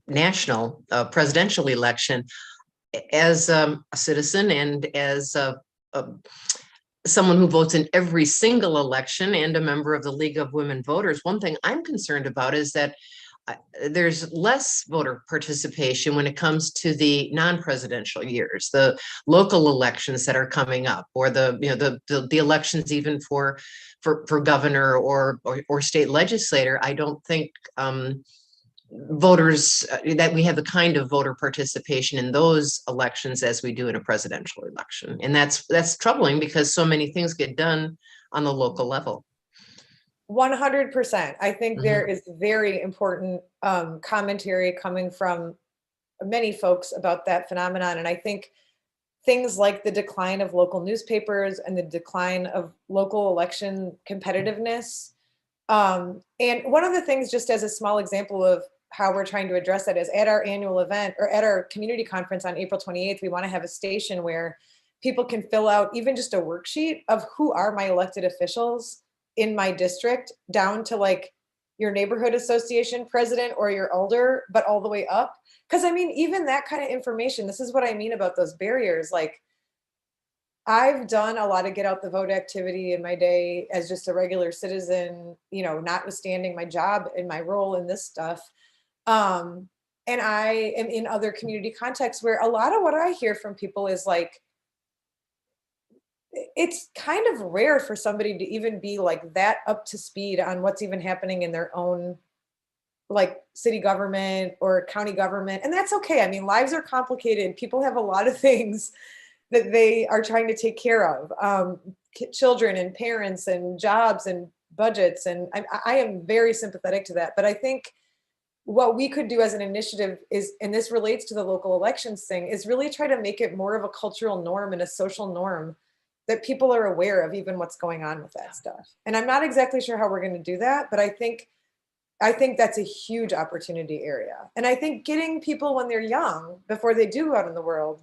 national presidential election, as a citizen and as someone who votes in every single election and a member of the League of Women Voters, one thing I'm concerned about is that there's less voter participation when it comes to the non-presidential years, the local elections that are coming up, or the elections even for governor or state legislator. I don't think voters that we have the kind of voter participation in those elections as we do in a presidential election, and that's troubling because so many things get done on the local level. 100%. I think there is very important commentary coming from many folks about that phenomenon. And I think things like the decline of local newspapers and the decline of local election competitiveness. And one of the things, just as a small example of how we're trying to address that, is at our annual event, or at our community conference on April 28th, we want to have a station where people can fill out even just a worksheet of who are my elected officials in my district, down to like your neighborhood association president or your elder, but all the way up. Because I mean, even that kind of information, this is what I mean about those barriers. Like, I've done a lot of get out the vote activity in my day as just a regular citizen, you know, notwithstanding my job and my role in this stuff. And I am in other community contexts where a lot of what I hear from people is like, it's kind of rare for somebody to even be like that up to speed on what's even happening in their own like city government or county government. And that's okay. I mean, lives are complicated. People have a lot of things that they are trying to take care of, children and parents and jobs and budgets. And I am very sympathetic to that. But I think what we could do as an initiative is, and this relates to the local elections thing, is really try to make it more of a cultural norm and a social norm that people are aware of even what's going on with that stuff. And I'm not exactly sure how we're going to do that, but I think that's a huge opportunity area. And I think getting people when they're young, before they do go out in the world,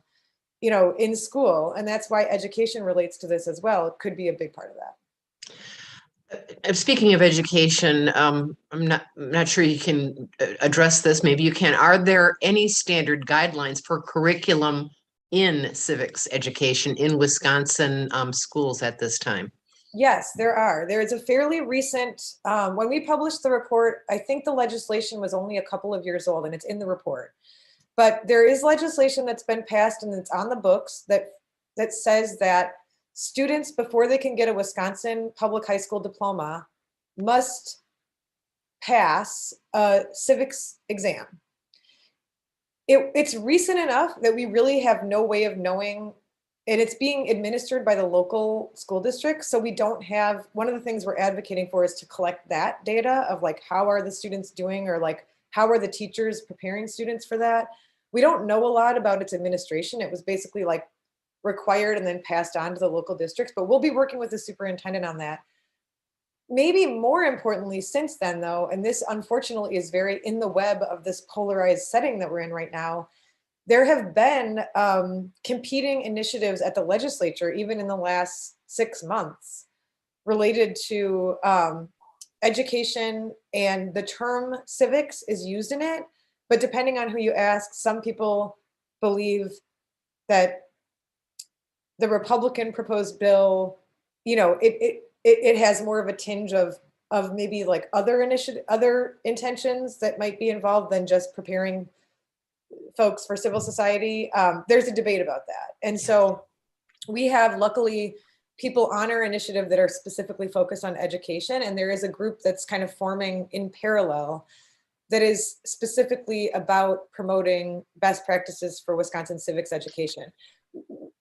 you know, in school, and that's why education relates to this as well, it could be a big part of that. Speaking of education, I'm not sure you can address this. Maybe you can. Are there any standard guidelines for curriculum in civics education in Wisconsin schools at this time? Yes, there are. There is a fairly recent, when we published the report, I think the legislation was only a couple of years old, and it's in the report. But there is legislation that's been passed and it's on the books that says that students, before they can get a Wisconsin public high school diploma, must pass a civics exam. It's recent enough that we really have no way of knowing, and it's being administered by the local school district. So we don't have, one of the things we're advocating for is to collect that data of like, how are the students doing, or like, how are the teachers preparing students for that? We don't know a lot about its administration. It was basically like required and then passed on to the local districts, but we'll be working with the superintendent on that. Maybe more importantly, since then though, and this unfortunately is very in the web of this polarized setting that we're in right now, there have been competing initiatives at the legislature, even in the last 6 months, related to education, and the term civics is used in it. But depending on who you ask, some people believe that the Republican proposed bill, it has more of a tinge of maybe like other other intentions that might be involved than just preparing folks for civil society. There's a debate about that. And so we have, luckily, people on our initiative that are specifically focused on education. And there is a group that's kind of forming in parallel that is specifically about promoting best practices for Wisconsin civics education.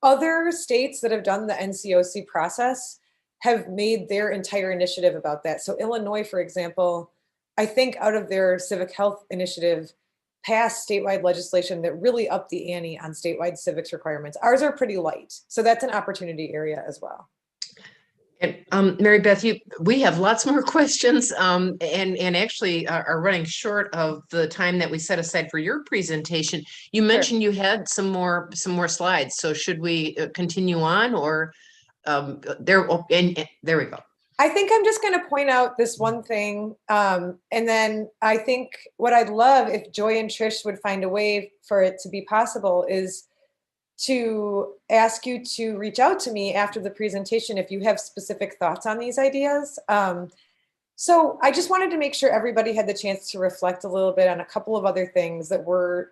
Other states that have done the NCOC process have made their entire initiative about that. So Illinois, for example, I think out of their civic health initiative, passed statewide legislation that really upped the ante on statewide civics requirements. Ours are pretty light. So that's an opportunity area as well. And Mary Beth, we have lots more questions, and actually are running short of the time that we set aside for your presentation. You mentioned you had some more slides. So should we continue on, or there? And there we go. I think I'm just going to point out this one thing. And then I think what I'd love if Joy and Trish would find a way for it to be possible is to ask you to reach out to me after the presentation if you have specific thoughts on these ideas. So I just wanted to make sure everybody had the chance to reflect a little bit on a couple of other things that we're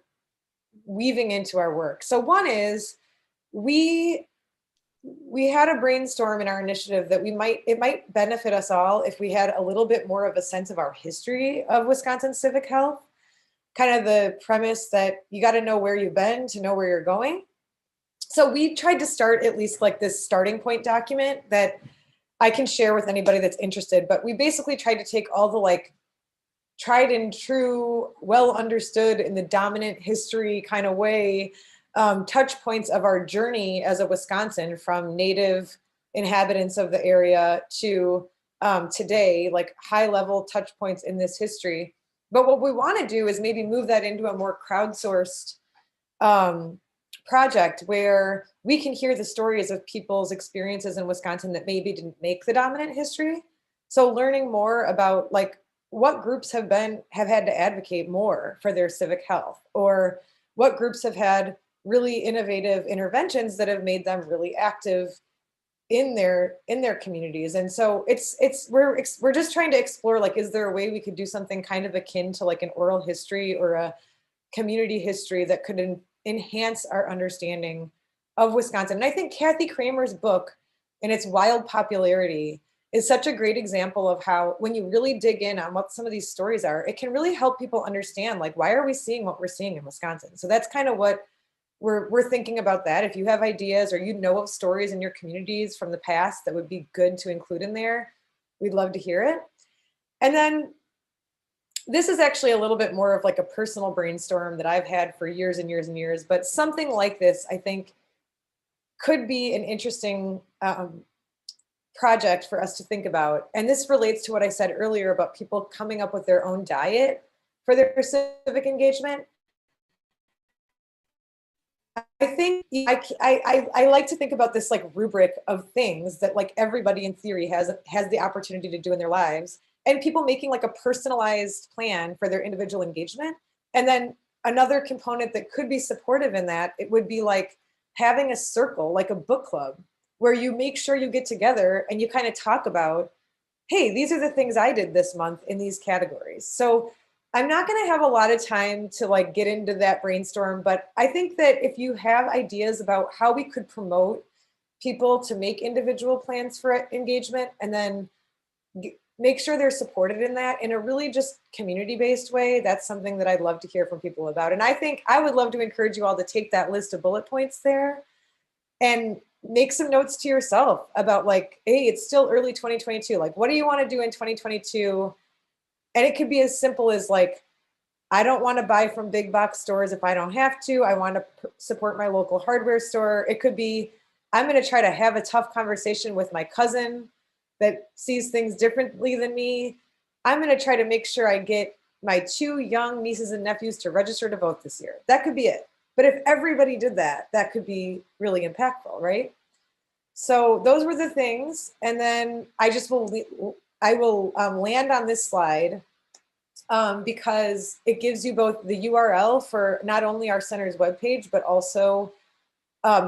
weaving into our work. So one is we had a brainstorm in our initiative that it might benefit us all if we had a little bit more of a sense of our history of Wisconsin civic health, kind of the premise that you got to know where you've been to know where you're going. So we tried to start at least like this starting point document that I can share with anybody that's interested, but we basically tried to take all the like tried and true, well understood in the dominant history kind of way, touch points of our journey as a Wisconsin, from native inhabitants of the area to today, like high level touch points in this history. But what we want to do is maybe move that into a more crowdsourced project where we can hear the stories of people's experiences in Wisconsin that maybe didn't make the dominant history. So learning more about like what groups have had to advocate more for their civic health, or what groups have had really innovative interventions that have made them really active in their communities. And so we're just trying to explore, like, is there a way we could do something kind of akin to like an oral history or a community history that could enhance our understanding of Wisconsin. And I think Kathy Kramer's book and its wild popularity is such a great example of how, when you really dig in on what some of these stories are, it can really help people understand, like, why are we seeing what we're seeing in Wisconsin? So that's kind of what we're thinking about that. If you have ideas or you know of stories in your communities from the past that would be good to include in there, we'd love to hear it. And then this is actually a little bit more of like a personal brainstorm that I've had for years and years and years, but something like this, I think, could be an interesting project for us to think about. And this relates to what I said earlier about people coming up with their own diet for their civic engagement. I think I like to think about this like rubric of things that like everybody in theory has the opportunity to do in their lives, and people making like a personalized plan for their individual engagement. And then another component that could be supportive in that, it would be like having a circle, like a book club, where you make sure you get together and you kind of talk about, hey, these are the things I did this month in these categories. So I'm not going to have a lot of time to like get into that brainstorm, but I think that if you have ideas about how we could promote people to make individual plans for engagement, and then make sure they're supported in that in a really just community-based way, that's something that I'd love to hear from people about. And I think I would love to encourage you all to take that list of bullet points there and make some notes to yourself about like, hey, it's still early 2022. Like, what do you want to do in 2022? And it could be as simple as like, I don't want to buy from big box stores if I don't have to. I want to support my local hardware store. It could be, I'm going to try to have a tough conversation with my cousin that sees things differently than me. I'm going to try to make sure I get my 2 young nieces and nephews to register to vote this year. That could be it. But if everybody did that, that could be really impactful, right? So those were the things. And then I will land on this slide because it gives you both the URL for not only our center's webpage, but also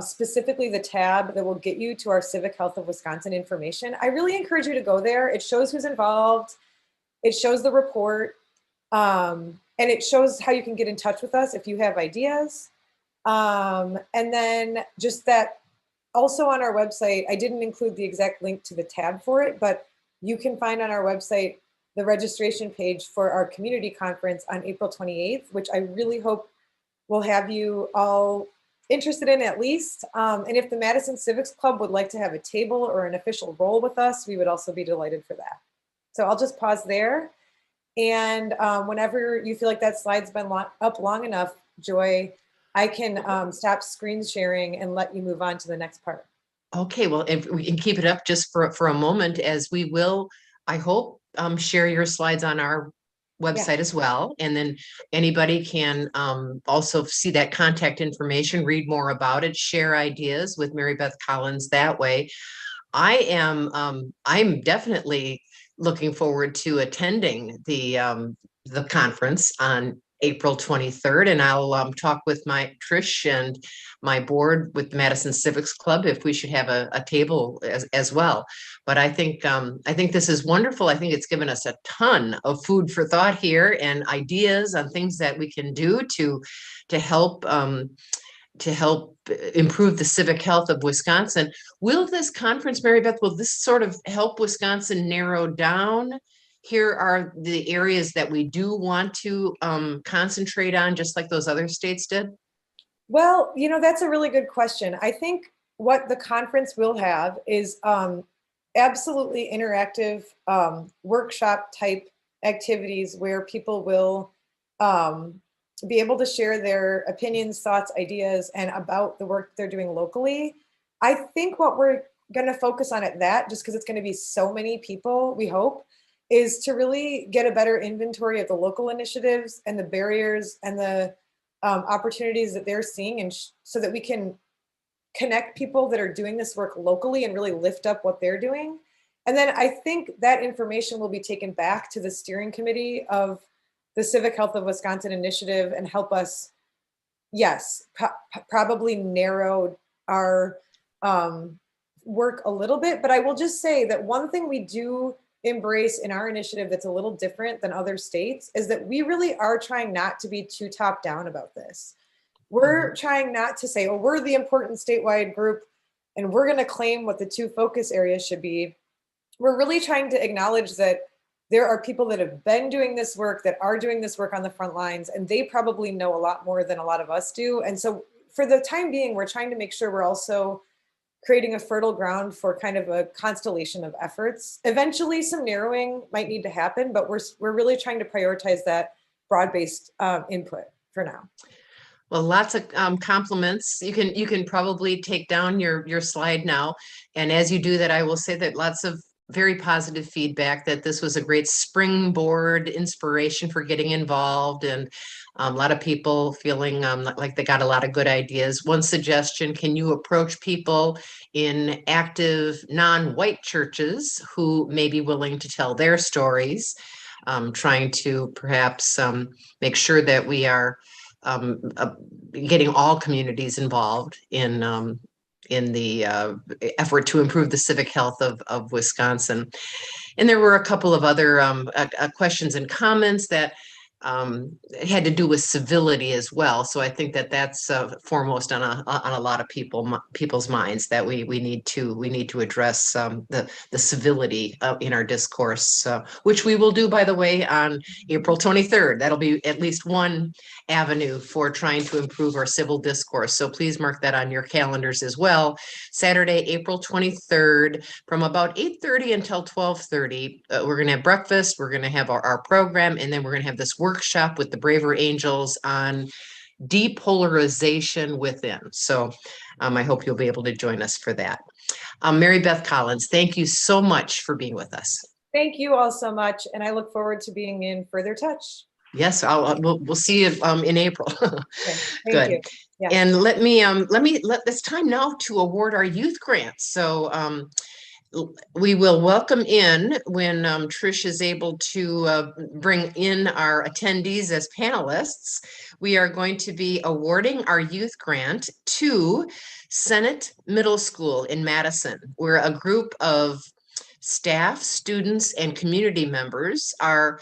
specifically the tab that will get you to our Civic Health of Wisconsin information. I really encourage you to go there. It shows who's involved. It shows the report. And it shows how you can get in touch with us if you have ideas. And then just that also on our website, I didn't include the exact link to the tab for it, but you can find on our website the registration page for our community conference on April 28th, which I really hope will have you all interested in at least. And if the Madison Civics Club would like to have a table or an official role with us, we would also be delighted for that. So I'll just pause there. And whenever you feel like that slide's been up long enough, Joy, I can stop screen sharing and let you move on to the next part. Okay, well, if we can keep it up just for a moment, as we will, I hope, share your slides on our website as well. And then anybody can also see that contact information, read more about it, share ideas with Mary Beth Collins that way. I'm definitely looking forward to attending the conference on April 23rd, and I'll talk with my Trish and my board with the Madison Civics Club if we should have a table as well. But I think this is wonderful. I think it's given us a ton of food for thought here and ideas on things that we can do to help improve the civic health of Wisconsin. Will this conference, Mary Beth, will this sort of help Wisconsin narrow down? Here are the areas that we do want to concentrate on, just like those other states did? Well, that's a really good question. I think what the conference will have is absolutely interactive workshop type activities where people will be able to share their opinions, thoughts, ideas, and about the work they're doing locally. I think what we're going to focus on at that, just because it's going to be so many people, we hope, is to really get a better inventory of the local initiatives and the barriers and the opportunities that they're seeing, and so that we can connect people that are doing this work locally and really lift up what they're doing. And then I think that information will be taken back to the steering committee of the Civic Health of Wisconsin initiative and help us, yes, probably narrow our work a little bit. But I will just say that one thing we do embrace in our initiative that's a little different than other states is that we really are trying not to be too top down about this. We're trying not to say, oh, we're the important statewide group and we're going to claim what the two focus areas should be. We're really trying to acknowledge that there are people that have been doing this work, that are doing this work on the front lines, and they probably know a lot more than a lot of us do. And so for the time being, we're trying to make sure we're also creating a fertile ground for kind of a constellation of efforts. Eventually some narrowing might need to happen, but we're really trying to prioritize that broad-based input for now. Well, lots of compliments. You can probably take down your slide now. And as you do that, I will say that lots of very positive feedback, that this was a great springboard inspiration for getting involved, and a lot of people feeling like they got a lot of good ideas. One suggestion: can you approach people in active non-white churches who may be willing to tell their stories, trying to perhaps make sure that we are getting all communities involved in the effort to improve the civic health of Wisconsin. And there were a couple of other questions and comments that had to do with civility as well. So I think that that's foremost on a lot of people's minds, that we need to address the civility in our discourse, which we will do, by the way, on April 23rd. That'll be at least one avenue for trying to improve our civil discourse. So please mark that on your calendars as well. Saturday, April 23rd, from about 8:30 until 12:30, we're going to have breakfast. We're going to have our program, and then we're going to have this workshop with the Braver Angels on depolarization within. So I hope you'll be able to join us for that. Mary Beth Collins, thank you so much for being with us. Thank you all so much. And I look forward to being in further touch. Yes, we'll see you in April. Okay, thank Good. you. Yeah. And let this time now to award our youth grants. So we will welcome in when Trish is able to bring in our attendees as panelists. We are going to be awarding our youth grant to Senate Middle School in Madison. We're a group of staff, students, and community members are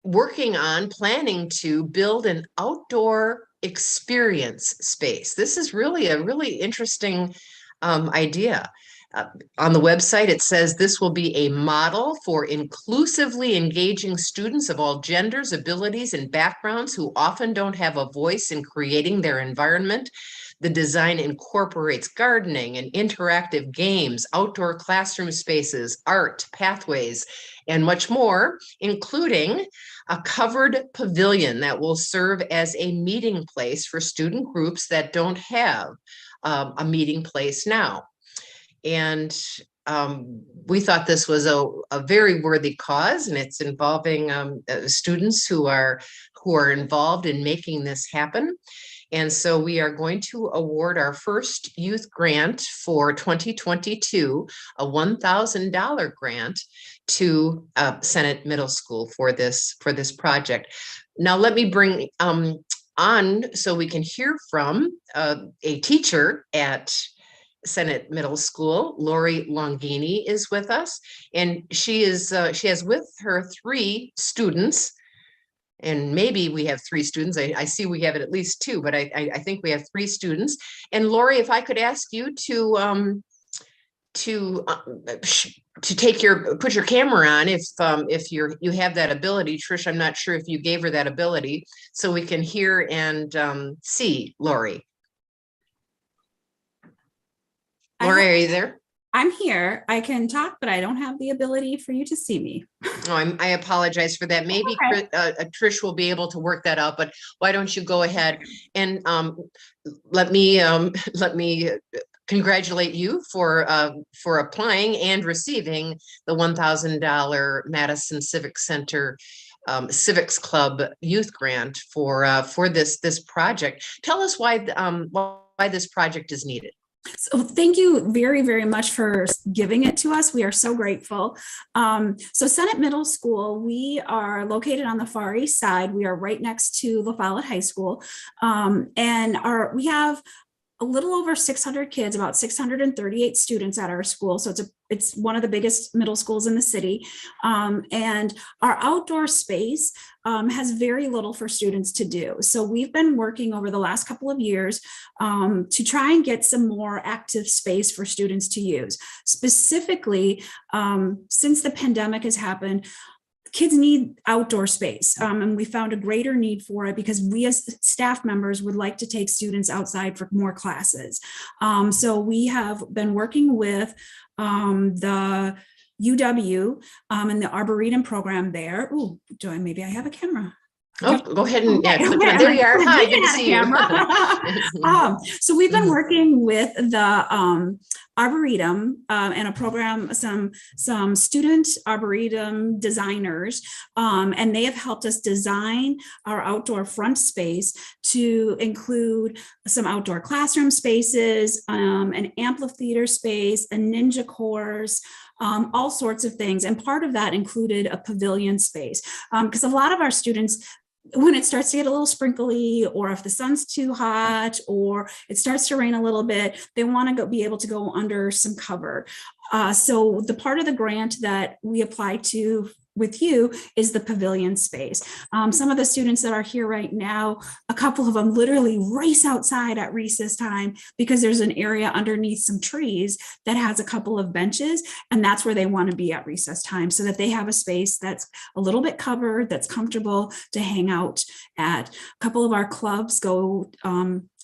working on planning to build an outdoor experience space. This is really a really interesting idea. Uh, on the website, it says this will be a model for inclusively engaging students of all genders, abilities, and backgrounds who often don't have a voice in creating their environment. The design incorporates gardening and interactive games, outdoor classroom spaces, art, pathways, and much more, including a covered pavilion that will serve as a meeting place for student groups that don't have a meeting place now. And we thought this was a very worthy cause, and it's involving students who are involved in making this happen. And so we are going to award our first youth grant for 2022, a $1,000 grant to Senate Middle School for this project. Now let me bring on so we can hear from a teacher at Senate Middle School. Lori Longini is with us, and she has with her 3 students. And maybe we have 3 students. I see we have at least 2, but I think we have 3 students. And Lori, if I could ask you to put your camera on if you have that ability. Trish, I'm not sure if you gave her that ability, so we can hear and see Lori. Lori, are you there? I'm here. I can talk, but I don't have the ability for you to see me. Oh, I apologize for that. Maybe Okay. Trish will be able to work that out, but why don't you go ahead and let me congratulate you for applying and receiving the $1,000 Madison Civic Center Civics Club Youth Grant for this project. Tell us why this project is needed. So thank you very, very much for giving it to us. We are so grateful. So Senate Middle School, we are located on the Far East Side. We are right next to La Follette High School. And we have a little over 600 kids, about 638 students at our school. So it's one of the biggest middle schools in the city. And our outdoor space has very little for students to do. So we've been working over the last couple of years to try and get some more active space for students to use. Specifically, since the pandemic has happened, kids need outdoor space, and we found a greater need for it because we as staff members would like to take students outside for more classes. So we have been working with the UW and the Arboretum program there. Oh, maybe I have a camera. Oh, go ahead and there you are. Hi, good to see you. So we've been working with the Arboretum and a program, some student Arboretum designers, and they have helped us design our outdoor front space to include some outdoor classroom spaces, an amphitheater space, a ninja course, all sorts of things. And part of that included a pavilion space, because a lot of our students, when it starts to get a little sprinkly, or if the sun's too hot, or it starts to rain a little bit, they want to be able to go under some cover. So the part of the grant that we apply to with you is the pavilion space. Some of the students that are here right now, a couple of them literally race outside at recess time because there's an area underneath some trees that has a couple of benches, and that's where they want to be at recess time, so that they have a space that's a little bit covered, that's comfortable to hang out at. A couple of our clubs go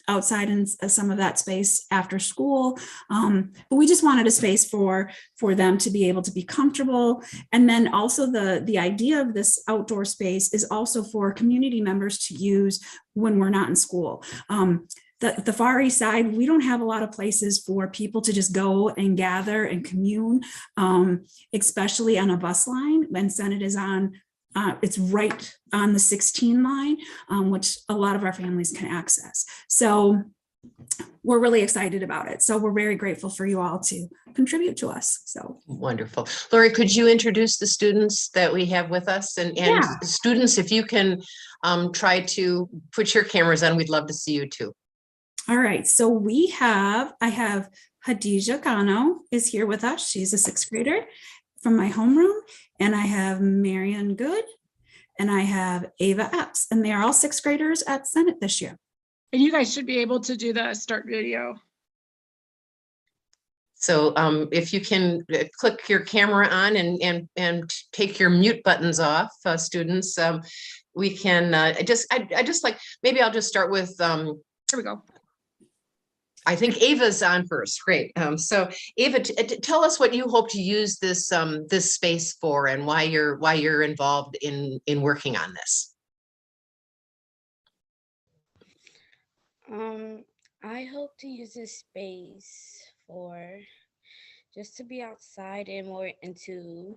outside in some of that space after school, but we just wanted a space for them to be able to be comfortable. And then also the idea of this outdoor space is also for community members to use when we're not in school. The Far East Side, we don't have a lot of places for people to just go and gather and commune, especially on a bus line when Senate is on It's right on the 16 line, which a lot of our families can access. So we're really excited about it. So we're very grateful for you all to contribute to us. So wonderful. Lori, could you introduce the students that we have with us? And Yeah. students, if you can try to put your cameras on, we'd love to see you too. All right, so I have Hadija Gano is here with us. She's a 6th grader from my homeroom, and I have Marian Good, and I have Ava Epps, and they are all 6th graders at Senate this year. And you guys should be able to do the start video. So if you can click your camera on and take your mute buttons off, students, we can, I just like, maybe I'll just start with, Here we go. I think Ava's on first. Great. So Ava, tell us what you hope to use this this space for, and why you're involved in working on this. I hope to use this space for just to be outside and more into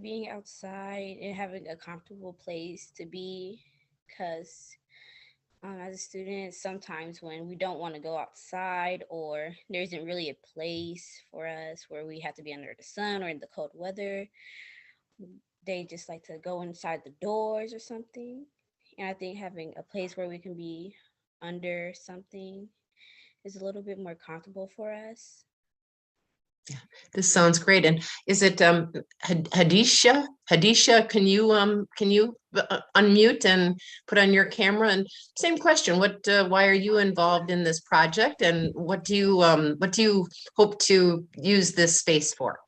being outside and having a comfortable place to be, because as a student, sometimes when we don't want to go outside or there isn't really a place for us where we have to be under the sun or in the cold weather, they just like to go inside the doors or something. And I think having a place where we can be under something is a little bit more comfortable for us. Yeah, this sounds great. And is it Hadisha? Hadisha, can you unmute and put on your camera? And same question, why are you involved in this project, and what do you hope to use this space for?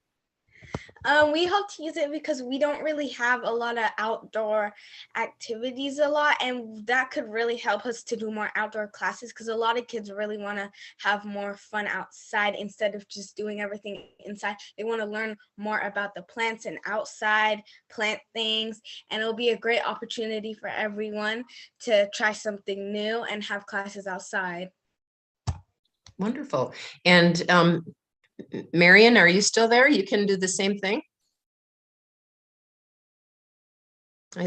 We hope to use it because we don't really have a lot of outdoor activities and that could really help us to do more outdoor classes, because a lot of kids really want to have more fun outside instead of just doing everything inside. They want to learn more about the plants and outside plant things, and it'll be a great opportunity for everyone to try something new and have classes outside. Wonderful. And Marian, are you still there? You can do the same thing.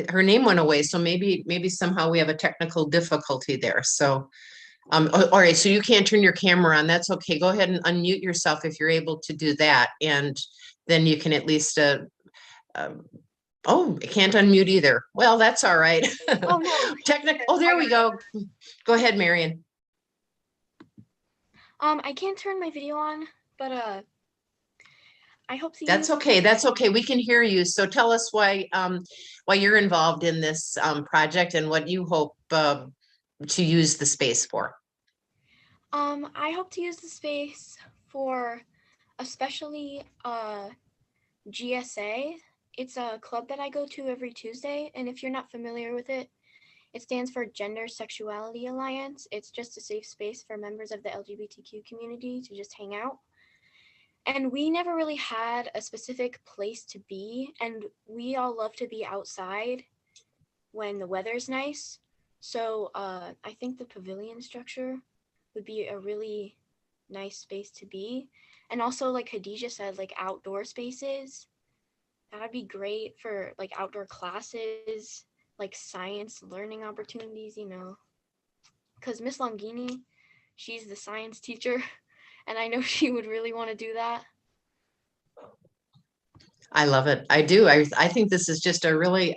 Her name went away, so maybe somehow we have a technical difficulty there. So, all right, so you can't turn your camera on. That's okay. Go ahead and unmute yourself if you're able to do that, and then you can at least. Oh, it can't unmute either. Well, that's all right. Oh, no. Technical. Oh, there we go. Go ahead, Marian. I can't turn my video on, but I hope to. That's okay. That's okay. We can hear you. So tell us why you're involved in this project and what you hope to use the space for. I hope to use the space for especially GSA. It's a club that I go to every Tuesday, and if you're not familiar with it, it stands for Gender Sexuality Alliance. It's just a safe space for members of the LGBTQ community to just hang out. And we never really had a specific place to be, and we all love to be outside when the weather's nice. So I think the pavilion structure would be a really nice space to be. And also, like Hadija said, like outdoor spaces, that'd be great for like outdoor classes, like science learning opportunities, you know, because Miss Longini, she's the science teacher, and I know she would really want to do that. I love it. I do. I think this is just a really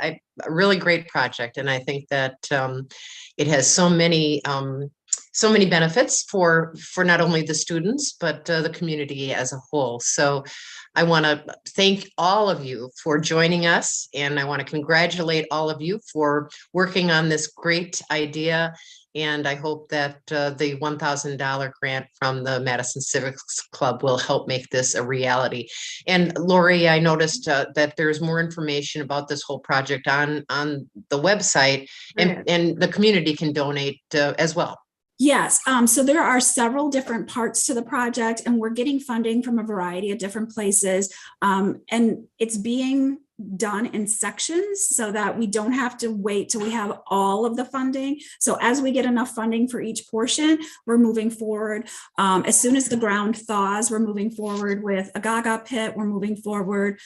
great project, and I think that it has so many benefits for not only the students but the community as a whole. So I want to thank all of you for joining us, and I want to congratulate all of you for working on this great idea. And I hope that the $1,000 grant from the Madison Civics Club will help make this a reality. And Lori, I noticed that there's more information about this whole project on the website, and the community can donate as well. Yes, so there are several different parts to the project, and we're getting funding from a variety of different places, and it's being done in sections so that we don't have to wait till we have all of the funding. So as we get enough funding for each portion, we're moving forward. As soon as the ground thaws, we're moving forward with a Gaga pit. We're moving forward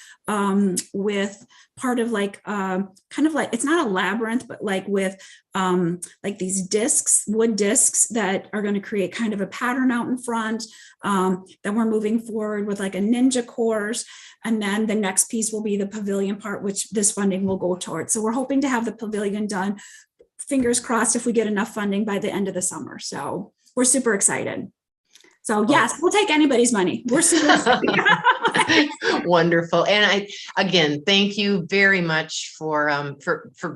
with part of like, kind of like, it's not a labyrinth, but like with like these discs, wood discs that are going to create kind of a pattern out in front. Then we're moving forward with like a ninja course. And then the next piece will be the pavilion part, which this funding will go towards. So we're hoping to have the pavilion done, fingers crossed, if we get enough funding by the end of the summer. So we're super excited. So yes, we'll take anybody's money. We're super excited. Wonderful. And again, thank you very much for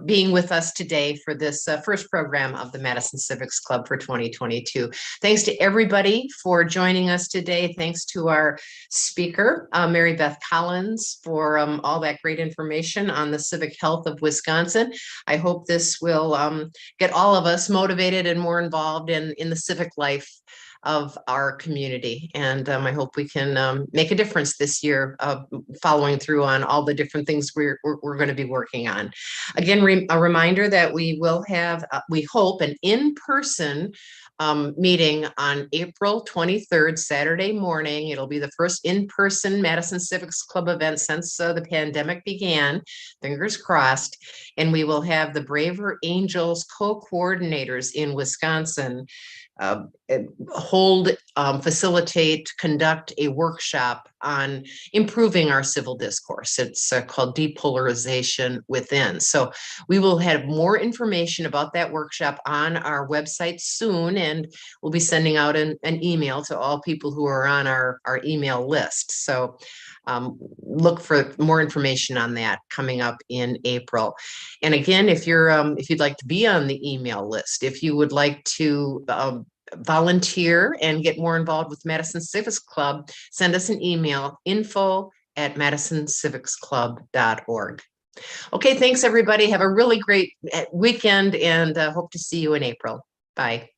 being with us today for this first program of the Madison Civics Club for 2022. Thanks to everybody for joining us today. Thanks to our speaker, Mary Beth Collins, for all that great information on the civic health of Wisconsin. I hope this will get all of us motivated and more involved in the civic life of our community. And I hope we can make a difference this year, following through on all the different things we're going to be working on. Again, a reminder that we will have, we hope, an in-person meeting on April 23rd, Saturday morning. It'll be the first in-person Madison Civics Club event since the pandemic began, fingers crossed. And we will have the Braver Angels co-coordinators in Wisconsin facilitate, conduct a workshop on improving our civil discourse. It's called Depolarization Within. So we will have more information about that workshop on our website soon, and we'll be sending out an email to all people who are on our email list. So look for more information on that coming up in April. And again, if you'd like to be on the email list, if you would like to volunteer and get more involved with Madison Civics Club, send us an email, info@madisonCivicsClub.org. Okay, thanks everybody. Have a really great weekend, and hope to see you in April. Bye.